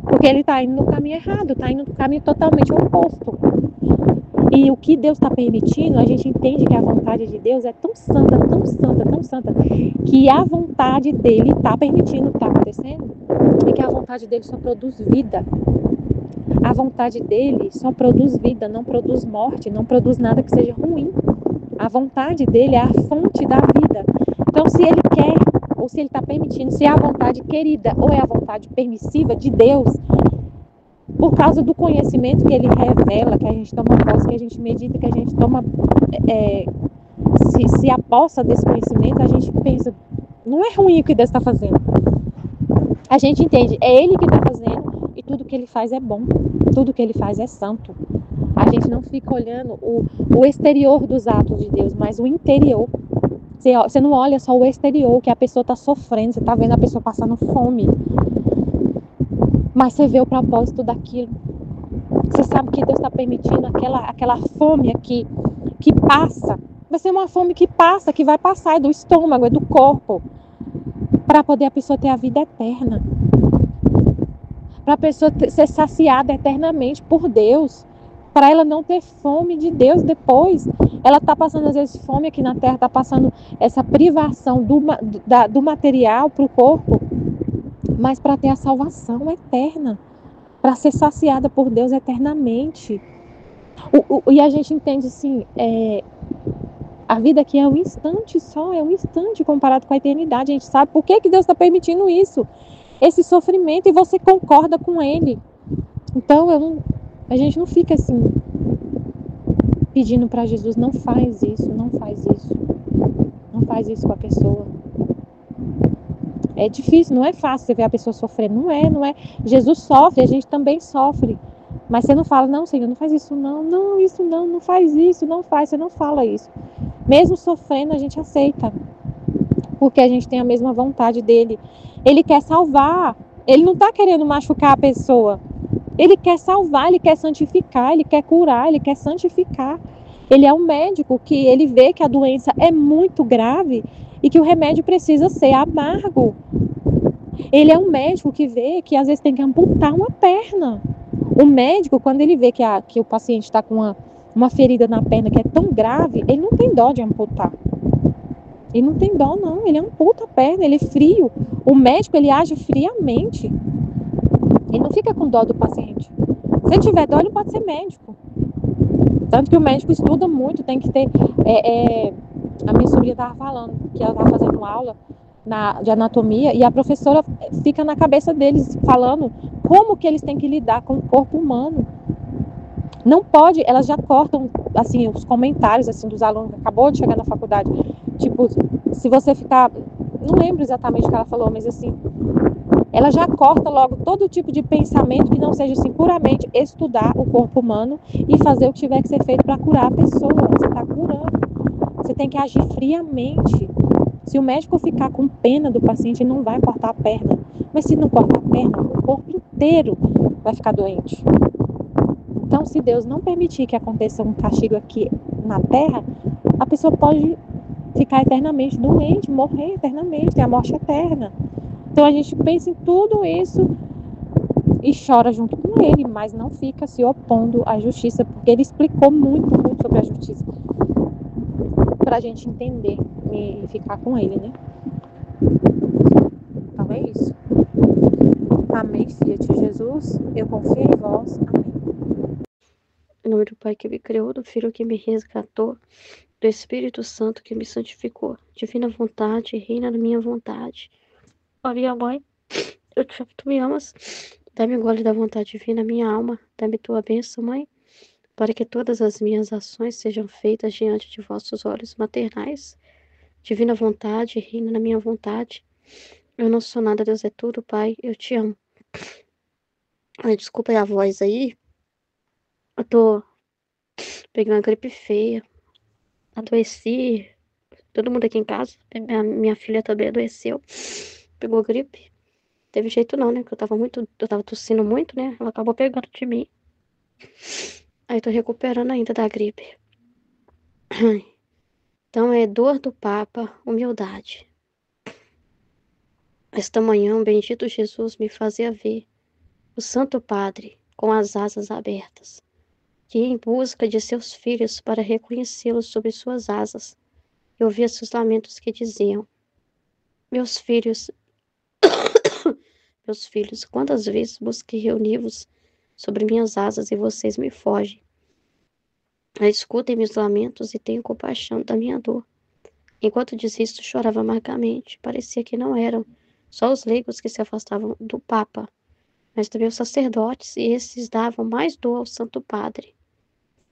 porque ele está indo no caminho errado, está indo no caminho totalmente oposto. E o que Deus está permitindo, a gente entende que a vontade de Deus é tão santa, tão santa, tão santa, que a vontade dele está permitindo o que está acontecendo, e que a vontade dele só produz vida. A vontade dele só produz vida, não produz morte, não produz nada que seja ruim. A vontade dele é a fonte da vida. Então, se ele quer, ou se ele está permitindo, se é a vontade querida ou é a vontade permissiva de Deus, por causa do conhecimento que ele revela, que a gente toma posse, que a gente medita, que a gente toma, se apossa desse conhecimento, a gente pensa, não é ruim o que Deus está fazendo. A gente entende, é ele que está fazendo e tudo que ele faz é bom, tudo que ele faz é santo. A gente não fica olhando o exterior dos atos de Deus, mas o interior. Você não olha só o exterior, que a pessoa está sofrendo, você está vendo a pessoa passando fome. Mas você vê o propósito daquilo. Você sabe que Deus está permitindo aquela fome aqui, que passa. Vai ser uma fome que passa, que vai passar, é do estômago, é do corpo. Para poder a pessoa ter a vida eterna. Para a pessoa ser saciada eternamente por Deus. Para ela não ter fome de Deus depois. Ela está passando, às vezes, fome aqui na terra, está passando essa privação do material para o corpo, mas para ter a salvação eterna, para ser saciada por Deus eternamente. E a gente entende assim, a vida aqui é um instante só, é um instante comparado com a eternidade. A gente sabe por que Deus está permitindo isso, esse sofrimento, e você concorda com ele. Então, a gente não fica assim, pedindo para Jesus, não faz isso, não faz isso. Não faz isso com a pessoa. É difícil, não é fácil você ver a pessoa sofrendo. Não é. Jesus sofre, a gente também sofre. Mas você não fala, não, Senhor, não faz isso não. Não, isso não faz isso, não faz. Você não fala isso. Mesmo sofrendo, a gente aceita. Porque a gente tem a mesma vontade dele. Ele quer salvar. Ele não está querendo machucar a pessoa. Ele quer salvar, ele quer santificar, ele quer curar, ele quer santificar. Ele é um médico que ele vê que a doença é muito grave e que o remédio precisa ser amargo. Ele é um médico que vê que às vezes tem que amputar uma perna. O médico, quando ele vê que o paciente está com uma ferida na perna que é tão grave, ele não tem dó de amputar. Ele não tem dó, não. Ele amputa a perna, ele é frio. O médico, ele age friamente. Ele não fica com dó do paciente. Se ele tiver dó, ele não pode ser médico. Tanto que o médico estuda muito, tem que ter... A minha sobrinha estava falando que ela estava fazendo aula de anatomia e a professora fica na cabeça deles falando como que eles têm que lidar com o corpo humano. Não pode, elas já cortam, assim, os comentários, assim, dos alunos que acabou de chegar na faculdade. Tipo, se você ficar... Não lembro exatamente o que ela falou, mas assim... Ela já corta logo todo tipo de pensamento que não seja, assim, puramente estudar o corpo humano e fazer o que tiver que ser feito para curar a pessoa. Você está curando. Você tem que agir friamente. Se o médico ficar com pena do paciente, ele não vai cortar a perna. Mas se não cortar a perna, o corpo inteiro vai ficar doente. Então, se Deus não permitir que aconteça um castigo aqui na terra, a pessoa pode ficar eternamente doente, morrer eternamente, ter a morte eterna. Então, a gente pensa em tudo isso e chora junto com ele, mas não fica se opondo à justiça, porque ele explicou muito, muito sobre a justiça para a gente entender e ficar com ele, né? Então é isso. Amém, Fiat Jesus. Eu confio em vós. Amém. Em nome do Pai que me criou, do Filho que me resgatou, do Espírito Santo que me santificou. Divina vontade, reina na minha vontade. Ó minha mãe, eu te amo, tu me amas. Dá-me um gole da vontade divina, minha alma. Dá-me tua bênção, mãe, para que todas as minhas ações sejam feitas diante de vossos olhos maternais. Divina vontade, reina na minha vontade. Eu não sou nada, Deus é tudo, Pai, eu te amo. Ai, desculpa aí a voz aí. Eu tô pegando uma gripe feia. Adoeci. Todo mundo aqui em casa. Minha filha também adoeceu. Pegou gripe. Teve jeito não, né? Porque eu tava tossindo muito, né? Ela acabou pegando de mim. Aí tô recuperando ainda da gripe. Então é dor do Papa, humildade. Esta manhã, o bendito Jesus me fazia ver o Santo Padre com as asas abertas, que ia em busca de seus filhos para reconhecê-los sob suas asas. Eu ouvia seus lamentos que diziam: Meus filhos, meus filhos, quantas vezes busquei reuni-vos sobre minhas asas e vocês me fogem. Escutem meus lamentos e tenham compaixão da minha dor. Enquanto dizia isto, chorava amargamente. Parecia que não eram só os leigos que se afastavam do Papa, mas também os sacerdotes, e esses davam mais dor ao Santo Padre.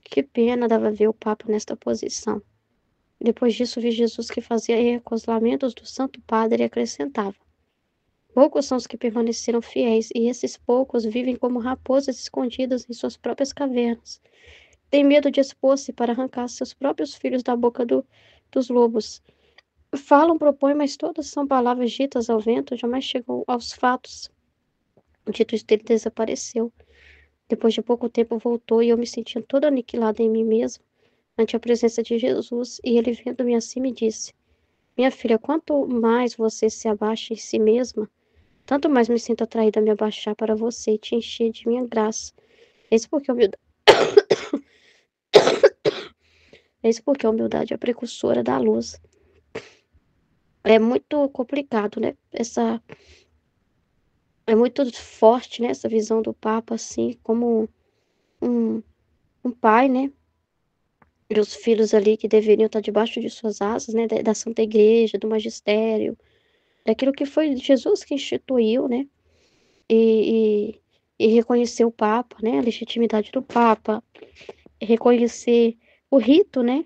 Que pena dava ver o Papa nesta posição. Depois disso, vi Jesus que fazia eco aos lamentos do Santo Padre e acrescentava: Poucos são os que permaneceram fiéis, e esses poucos vivem como raposas escondidas em suas próprias cavernas. Tem medo de expor-se para arrancar seus próprios filhos da boca dos lobos. Falam, propõem, mas todas são palavras ditas ao vento, jamais chegam aos fatos. O dito dele desapareceu. Depois de pouco tempo voltou e eu me sentia toda aniquilada em mim mesma, ante a presença de Jesus, e ele vendo-me assim me disse: Minha filha, quanto mais você se abaixa em si mesma, tanto mais me sinto atraída a me abaixar para você e te encher de minha graça. Eis porque a humildade, Eis porque a humildade é a precursora da luz. É muito complicado, né? É muito forte, né? Essa visão do Papa, assim, como um, um pai, né? E os filhos ali que deveriam estar debaixo de suas asas, né? Da Santa Igreja, do magistério, daquilo que foi Jesus que instituiu, né? E, e reconhecer o Papa, né? A legitimidade do Papa, reconhecer o rito, né?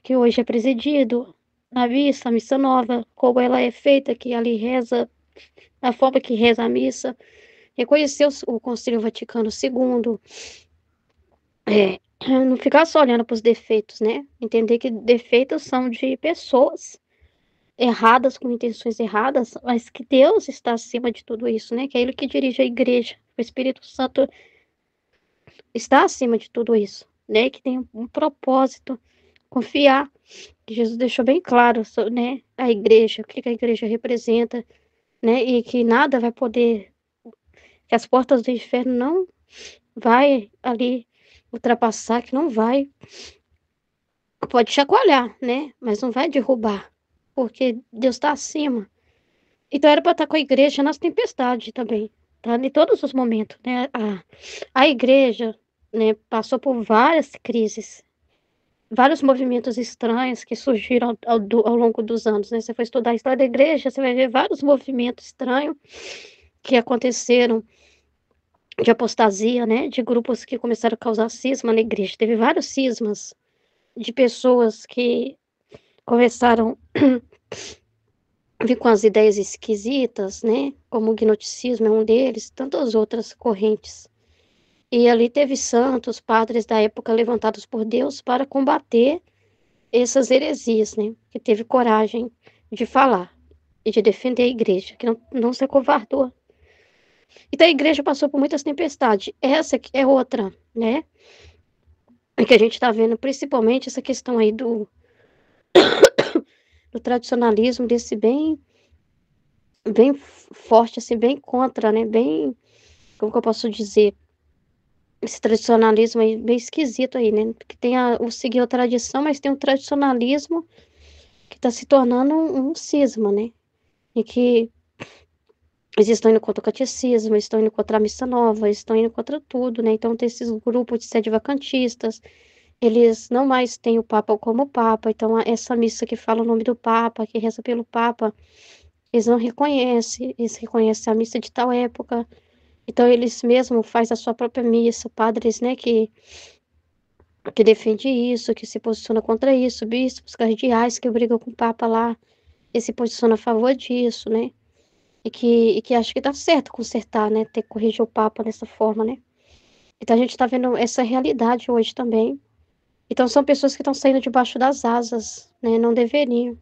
Que hoje é presidido na missa, a missa nova, como ela é feita, que ali reza, a forma que reza a missa, reconhecer o Concílio Vaticano II, não ficar só olhando para os defeitos, né? Entender que defeitos são de pessoas erradas, com intenções erradas, mas que Deus está acima de tudo isso, né? Que é Ele que dirige a igreja. O Espírito Santo está acima de tudo isso, né? Que tem um propósito. Confiar, que Jesus deixou bem claro, né? A igreja, o que a igreja representa, né? E que nada vai poder, que as portas do inferno não vai ali ultrapassar, que não vai, pode chacoalhar, né? Mas não vai derrubar, porque Deus está acima. Então era para estar com a igreja nas tempestades também, tá? Em todos os momentos, né? A igreja, né, passou por várias crises, vários movimentos estranhos que surgiram ao longo dos anos, né? Você for estudar a história da igreja, você vai ver vários movimentos estranhos que aconteceram de apostasia, né? De grupos que começaram a causar cisma na igreja. Teve vários cismas de pessoas que começaram a vir com as ideias esquisitas, né? Como o gnosticismo é um deles, tantas outras correntes. E ali teve santos, padres da época levantados por Deus para combater essas heresias, né? Que teve coragem de falar e de defender a igreja, que não se acovardou. Então a igreja passou por muitas tempestades. Essa aqui é outra, né? É que a gente está vendo principalmente essa questão aí do tradicionalismo, desse bem forte, assim, bem contra, né? Bem, como que eu posso dizer? Esse tradicionalismo aí bem esquisito aí, né? Porque tem o seguir a tradição, mas tem um tradicionalismo que está se tornando um cisma, né? E que eles estão indo contra o catecismo, estão indo contra a missa nova, estão indo contra tudo, né? Então tem esses grupos de sede vacantistas, eles não mais têm o Papa como Papa, então essa missa que fala o nome do Papa, que reza pelo Papa, eles não reconhecem, eles reconhecem a missa de tal época, então eles mesmo fazem a sua própria missa, padres, né, que defende isso, que se posiciona contra isso, bispos, cardeais que brigam com o Papa lá, e se posiciona a favor disso, né? E que acha que dá certo consertar, né? Ter que corrigir o Papa dessa forma, né? Então a gente tá vendo essa realidade hoje também. Então são pessoas que estão saindo debaixo das asas, né? Não deveriam.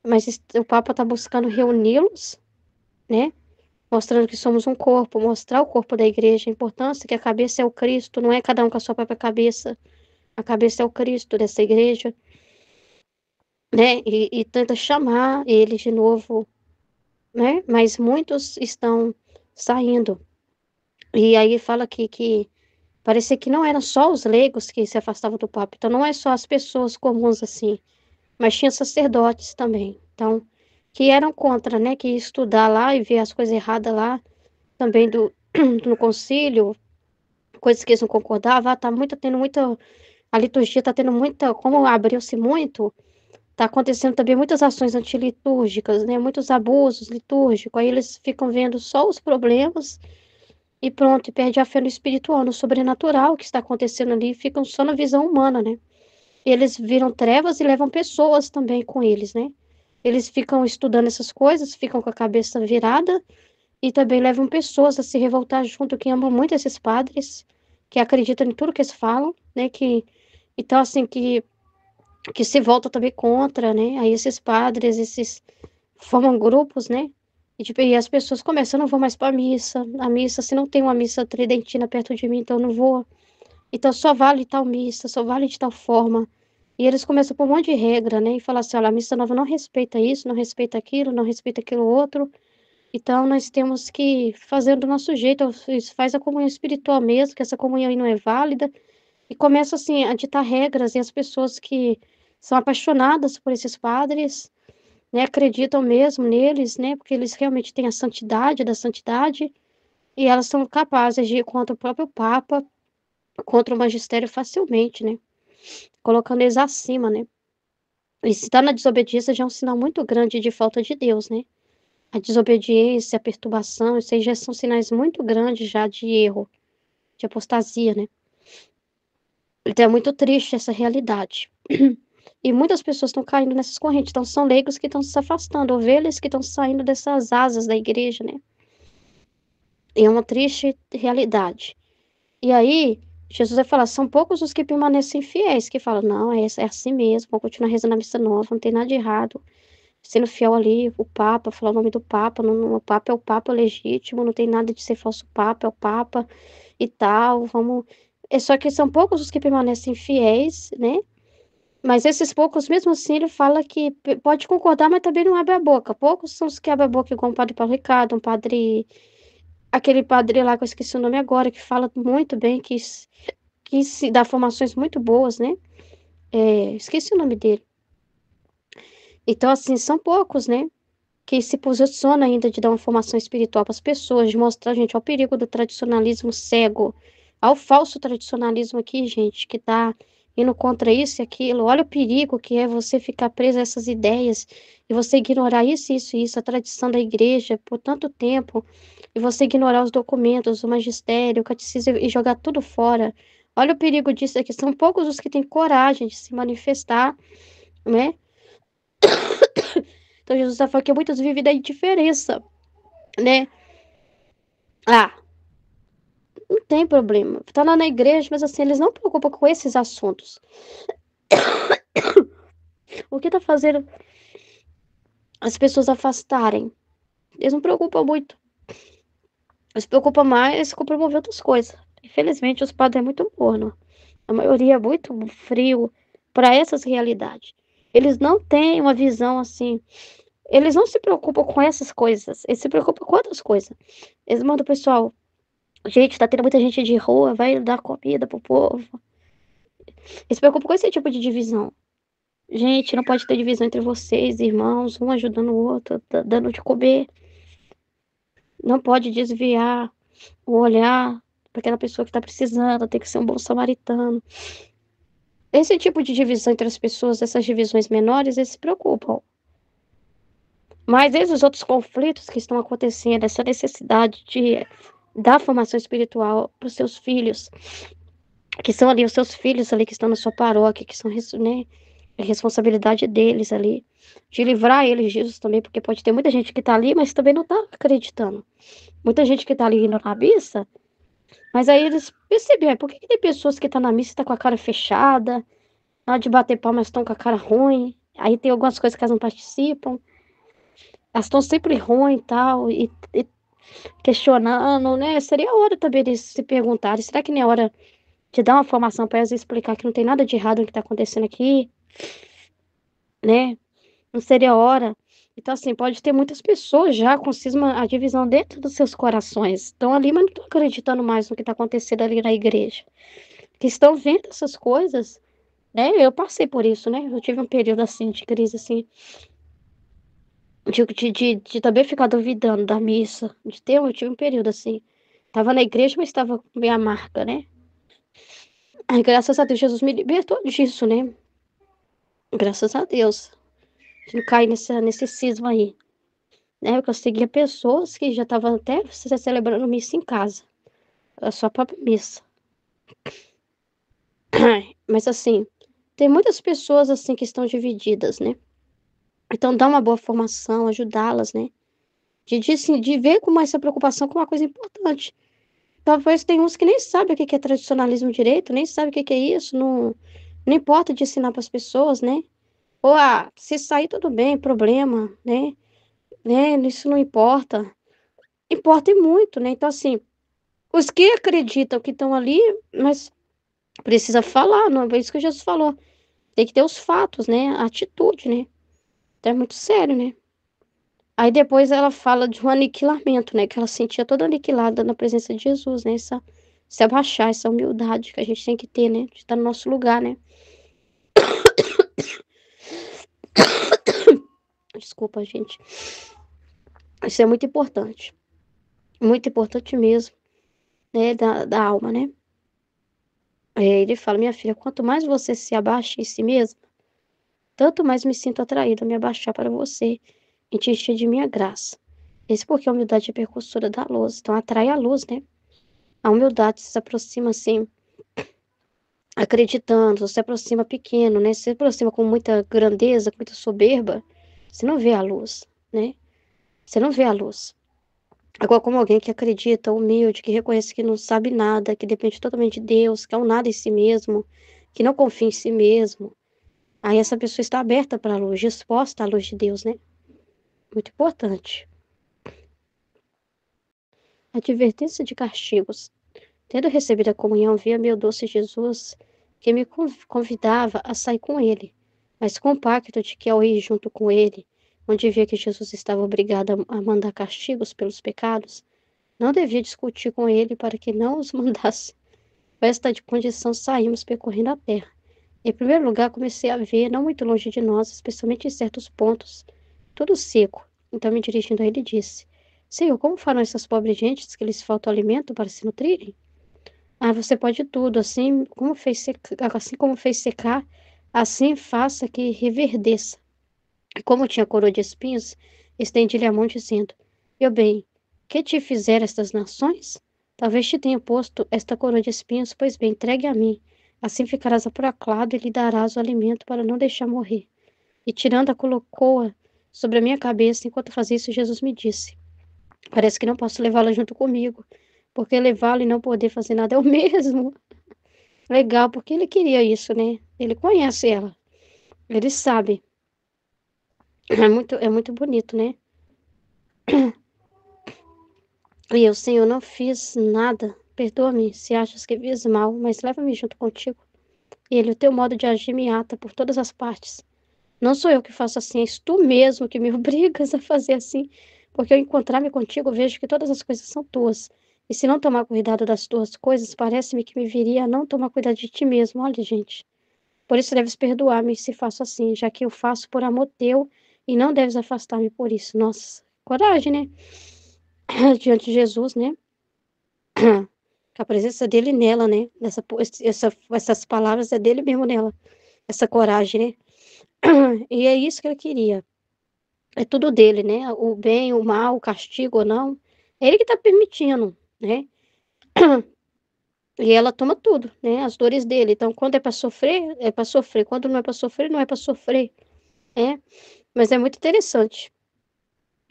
Mas o Papa tá buscando reuni-los, né? Mostrando que somos um corpo, mostrar o corpo da igreja, a importância que a cabeça é o Cristo, não é cada um com a sua própria cabeça. A cabeça é o Cristo dessa igreja, né? E tenta chamar eles de novo, né? Mas muitos estão saindo. E aí fala que parecia que não eram só os leigos que se afastavam do Papa. Então não é só as pessoas comuns assim, mas tinha sacerdotes também. Então, que eram contra, né? Que ia estudar lá e ver as coisas erradas lá, também no concílio, coisas que eles não concordavam. Tá tendo muita. A liturgia tá tendo muita. Como abriu-se muito. Tá acontecendo também muitas ações antilitúrgicas, né? Muitos abusos litúrgicos. Aí eles ficam vendo só os problemas e pronto, e perde a fé no espiritual, no sobrenatural que está acontecendo ali, e ficam só na visão humana, né? Eles viram trevas e levam pessoas também com eles, né? Eles ficam estudando essas coisas, ficam com a cabeça virada e também levam pessoas a se revoltar junto, que amam muito esses padres, que acreditam em tudo que eles falam, né? Então, assim, que se volta também contra, né? Aí esses padres, esses formam grupos, né? E, tipo, e as pessoas começam, eu não vou mais pra missa. A missa, se não tem uma missa tridentina perto de mim, então eu não vou. Então só vale tal missa, só vale de tal forma. E eles começam a pôr um monte de regra, né? E falar assim, olha, a missa nova não respeita isso, não respeita aquilo, não respeita aquilo outro. Então nós temos que fazer do nosso jeito. Isso faz a comunhão espiritual mesmo, que essa comunhão aí não é válida. E começa assim a ditar regras e as pessoas que são apaixonadas por esses padres, né, acreditam mesmo neles, né, porque eles realmente têm a santidade da santidade e elas são capazes de ir contra o próprio Papa, contra o magistério facilmente, né, colocando eles acima, né. E se está na desobediência já é um sinal muito grande de falta de Deus, né. A desobediência, a perturbação, isso aí já são sinais muito grandes já de erro, de apostasia, né. Então é muito triste essa realidade. E muitas pessoas estão caindo nessas correntes, então são leigos que estão se afastando, ovelhas que estão saindo dessas asas da igreja, né. E é uma triste realidade. E aí, Jesus vai falar, são poucos os que permanecem fiéis, que falam, não, é assim mesmo, vou continuar rezando a missa nova, não tem nada de errado. Sendo fiel ali, o Papa, falar o nome do Papa, o Papa é o Papa legítimo, não tem nada de ser falso Papa, é o Papa e tal, vamos... É só que são poucos os que permanecem fiéis, né? Mas esses poucos, mesmo assim, ele fala que pode concordar, mas também não abre a boca. Poucos são os que abrem a boca, igual um padre Paulo Ricardo, um padre... Aquele padre lá, que eu esqueci o nome agora, que fala muito bem, que que se dá formações muito boas, né? Esqueci o nome dele. Então, assim, são poucos, né? Que se posiciona ainda de dar uma formação espiritual para as pessoas, de mostrar, gente, ao perigo do tradicionalismo cego, ao falso tradicionalismo aqui, gente, que tá indo contra isso e aquilo. Olha o perigo que é você ficar preso a essas ideias e você ignorar isso, a tradição da igreja por tanto tempo, e você ignorar os documentos, o magistério, o catecismo e jogar tudo fora. Olha o perigo disso aqui. São poucos os que têm coragem de se manifestar, né? Então, Jesus está falando que muitos vivem da indiferença, né? Ah, não tem problema. Tá lá na igreja, mas assim, eles não se preocupam com esses assuntos. O que tá fazendo as pessoas afastarem? Eles não se preocupam muito. Eles se preocupam mais com promover outras coisas. Infelizmente, os padres é muito morno. A maioria é muito frio para essas realidades. Eles não têm uma visão assim. Eles não se preocupam com essas coisas. Eles se preocupam com outras coisas. Eles mandam o pessoal. Gente, tá tendo muita gente de rua, vai dar comida pro povo. Eles se preocupam com esse tipo de divisão. Gente, não pode ter divisão entre vocês, irmãos, um ajudando o outro, dando de comer. Não pode desviar o olhar para aquela pessoa que está precisando, tem que ser um bom samaritano. Esse tipo de divisão entre as pessoas, essas divisões menores, eles se preocupam. Mas esses outros conflitos que estão acontecendo, essa necessidade de dar formação espiritual para os seus filhos, que são ali os seus filhos ali que estão na sua paróquia, que são, né, a responsabilidade deles ali, de livrar eles disso também, porque pode ter muita gente que tá ali, mas também não tá acreditando. Muita gente que tá ali indo na missa, mas aí eles perceberam, por que que tem pessoas que tá na missa e tá com a cara fechada, na hora de bater palma estão com a cara ruim, aí tem algumas coisas que elas não participam, elas estão sempre ruins e tal, e questionando, né? Seria a hora também de se perguntarem, será que não é hora de dar uma formação para elas e explicar que não tem nada de errado no que tá acontecendo aqui, né? Não seria a hora. Então, assim, pode ter muitas pessoas já com cisma, a divisão dentro dos seus corações. Estão ali, mas não estão acreditando mais no que está acontecendo ali na igreja. Que estão vendo essas coisas, né? Eu passei por isso, né? Eu tive um período, assim, de crise, assim, de também ficar duvidando da missa. Eu tive um período, assim. Tava na igreja, mas estava meio amarga, né? Ai, graças a Deus, Jesus me libertou disso, né? Graças a Deus. De não cair nesse cisma aí. Né, eu conseguia pessoas que já estavam até celebrando missa em casa, a sua própria missa. Mas assim, tem muitas pessoas assim que estão divididas, né? Então dá uma boa formação, ajudá-las, né? Assim, de ver como essa preocupação com uma coisa importante. Talvez tem uns que nem sabem o que é tradicionalismo direito, nem sabem o que é isso, não importa de ensinar para as pessoas, né? Ou, se sair tudo bem, problema, né? Isso não importa. Importa e muito, né? Então, assim, os que acreditam que estão ali, mas precisa falar, não é isso que Jesus falou. Tem que ter os fatos, né? A atitude, né? Então é muito sério, né? Aí depois ela fala de um aniquilamento, né? Que ela se sentia toda aniquilada na presença de Jesus, né? Se abaixar, essa humildade que a gente tem que ter, né? De estar no nosso lugar, né? Desculpa, gente. Isso é muito importante. Muito importante mesmo, né? Da alma, né? Ele fala, minha filha, quanto mais você se abaixa em si mesma, tanto mais me sinto atraído a me abaixar para você e te encher de minha graça. Isso porque a humildade é precursora da luz, então atrai a luz, né? A humildade se aproxima assim, acreditando, se aproxima pequeno, né? Se aproxima com muita grandeza, com muita soberba, você não vê a luz, né? Você não vê a luz. Agora, como alguém que acredita, humilde, que reconhece que não sabe nada, que depende totalmente de Deus, que é um nada em si mesmo, que não confia em si mesmo, aí essa pessoa está aberta para a luz, disposta à luz de Deus, né? Muito importante. Advertência de castigos. Tendo recebido a comunhão, via meu doce Jesus, que me convidava a sair com ele, mas com o pacto de que ao ir junto com ele, onde via que Jesus estava obrigado a mandar castigos pelos pecados, não devia discutir com ele para que não os mandasse. Com esta de condição, saímos percorrendo a terra. Em primeiro lugar, comecei a ver, não muito longe de nós, especialmente em certos pontos, tudo seco. Então, me dirigindo a ele, disse: Senhor, como farão essas pobres gentes que lhes falta alimento para se nutrirem? Ah, você pode tudo, assim como fez secar, assim faça que reverdeça. E como tinha coroa de espinhos, estendi-lhe a mão, dizendo: Meu bem, que te fizeram estas nações? Talvez te tenha posto esta coroa de espinhos, pois bem, entregue a mim. Assim ficarás aplacado e lhe darás o alimento para não deixar morrer. E tirando-a, colocou-a sobre a minha cabeça. Enquanto fazia isso, Jesus me disse: Parece que não posso levá-la junto comigo, porque levá-la e não poder fazer nada é o mesmo. Legal, porque ele queria isso, né? Ele conhece ela, ele sabe. É muito bonito, né? E eu, Senhor, não fiz nada. Perdoa-me se achas que fiz mal, mas leva-me junto contigo. E ele, o teu modo de agir me ata por todas as partes. Não sou eu que faço assim, és tu mesmo que me obrigas a fazer assim. Porque ao encontrar-me contigo, vejo que todas as coisas são tuas. E se não tomar cuidado das tuas coisas, parece-me que me viria a não tomar cuidado de ti mesmo. Olha, gente. Por isso deves perdoar-me se faço assim, já que eu faço por amor teu e não deves afastar-me por isso. Nossa, coragem, né? Diante de Jesus, né? Com a presença dele nela, né? Essas palavras é dele mesmo nela. Essa coragem, né? E é isso que ele queria. É tudo dele, né? O bem, o mal, o castigo ou não. É ele que tá permitindo, né? E ela toma tudo, né? As dores dele. Então, quando é para sofrer, é para sofrer. Quando não é para sofrer, não é para sofrer. É. Mas é muito interessante.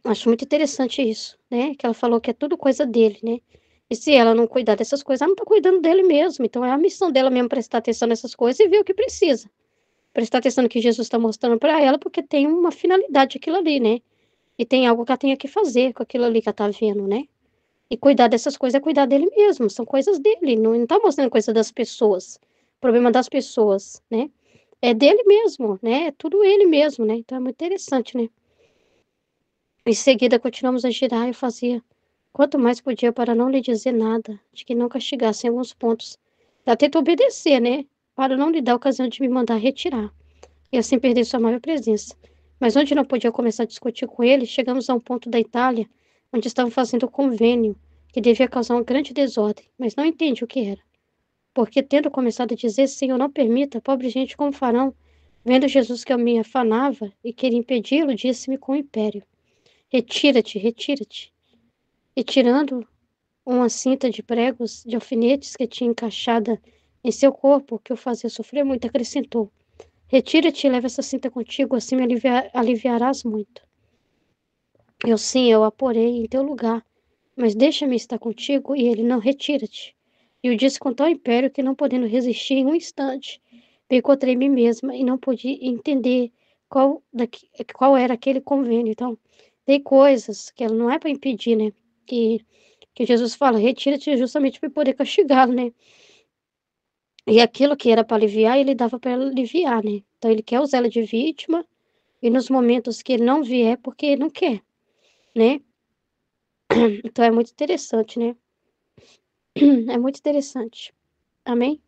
Acho muito interessante isso, né? Que ela falou que é tudo coisa dele, né? E se ela não cuidar dessas coisas, ela não tá cuidando dele mesmo. Então é a missão dela mesmo prestar atenção nessas coisas e ver o que precisa. Prestar atenção no que Jesus está mostrando para ela, porque tem uma finalidade aquilo ali, né? E tem algo que ela tem que fazer com aquilo ali que ela tá vendo, né? E cuidar dessas coisas é cuidar dele mesmo, são coisas dele, não tá mostrando coisa das pessoas. Problema das pessoas, né? É dele mesmo, né? É tudo ele mesmo, né? Então é muito interessante, né? Em seguida, continuamos a girar e eu fazia quanto mais podia para não lhe dizer nada, de que não castigasse em alguns pontos. Ela tentou obedecer, né? Para não lhe dar a ocasião de me mandar retirar, e assim perder sua amável presença. Mas onde não podia começar a discutir com ele, chegamos a um ponto da Itália, onde estavam fazendo o convênio, que devia causar uma grande desordem, mas não entendi o que era. Porque, tendo começado a dizer, Senhor, não permita, pobre gente, como farão? Vendo Jesus que eu me afanava e queria impedi-lo, disse-me com império: Retira-te, retira-te. E tirando uma cinta de pregos, de alfinetes que tinha encaixada em seu corpo, que o fazia sofrer muito, acrescentou: Retira-te e leva essa cinta contigo, assim me aliviarás muito. Eu sim, eu a porei em teu lugar, mas deixa-me estar contigo, e ele: Não, retira-te. E o disse com tal império que, não podendo resistir em um instante, me encontrei mim mesma e não pude entender qual era aquele convênio. Então, tem coisas que ela não é para impedir, né? Que Jesus fala: Retira-te justamente para poder castigá-lo, né? E aquilo que era para aliviar, ele dava para ela aliviar, né? Então, ele quer usar ela de vítima, e nos momentos que ele não vier, porque ele não quer, né? Então, é muito interessante, né? É muito interessante. Amém?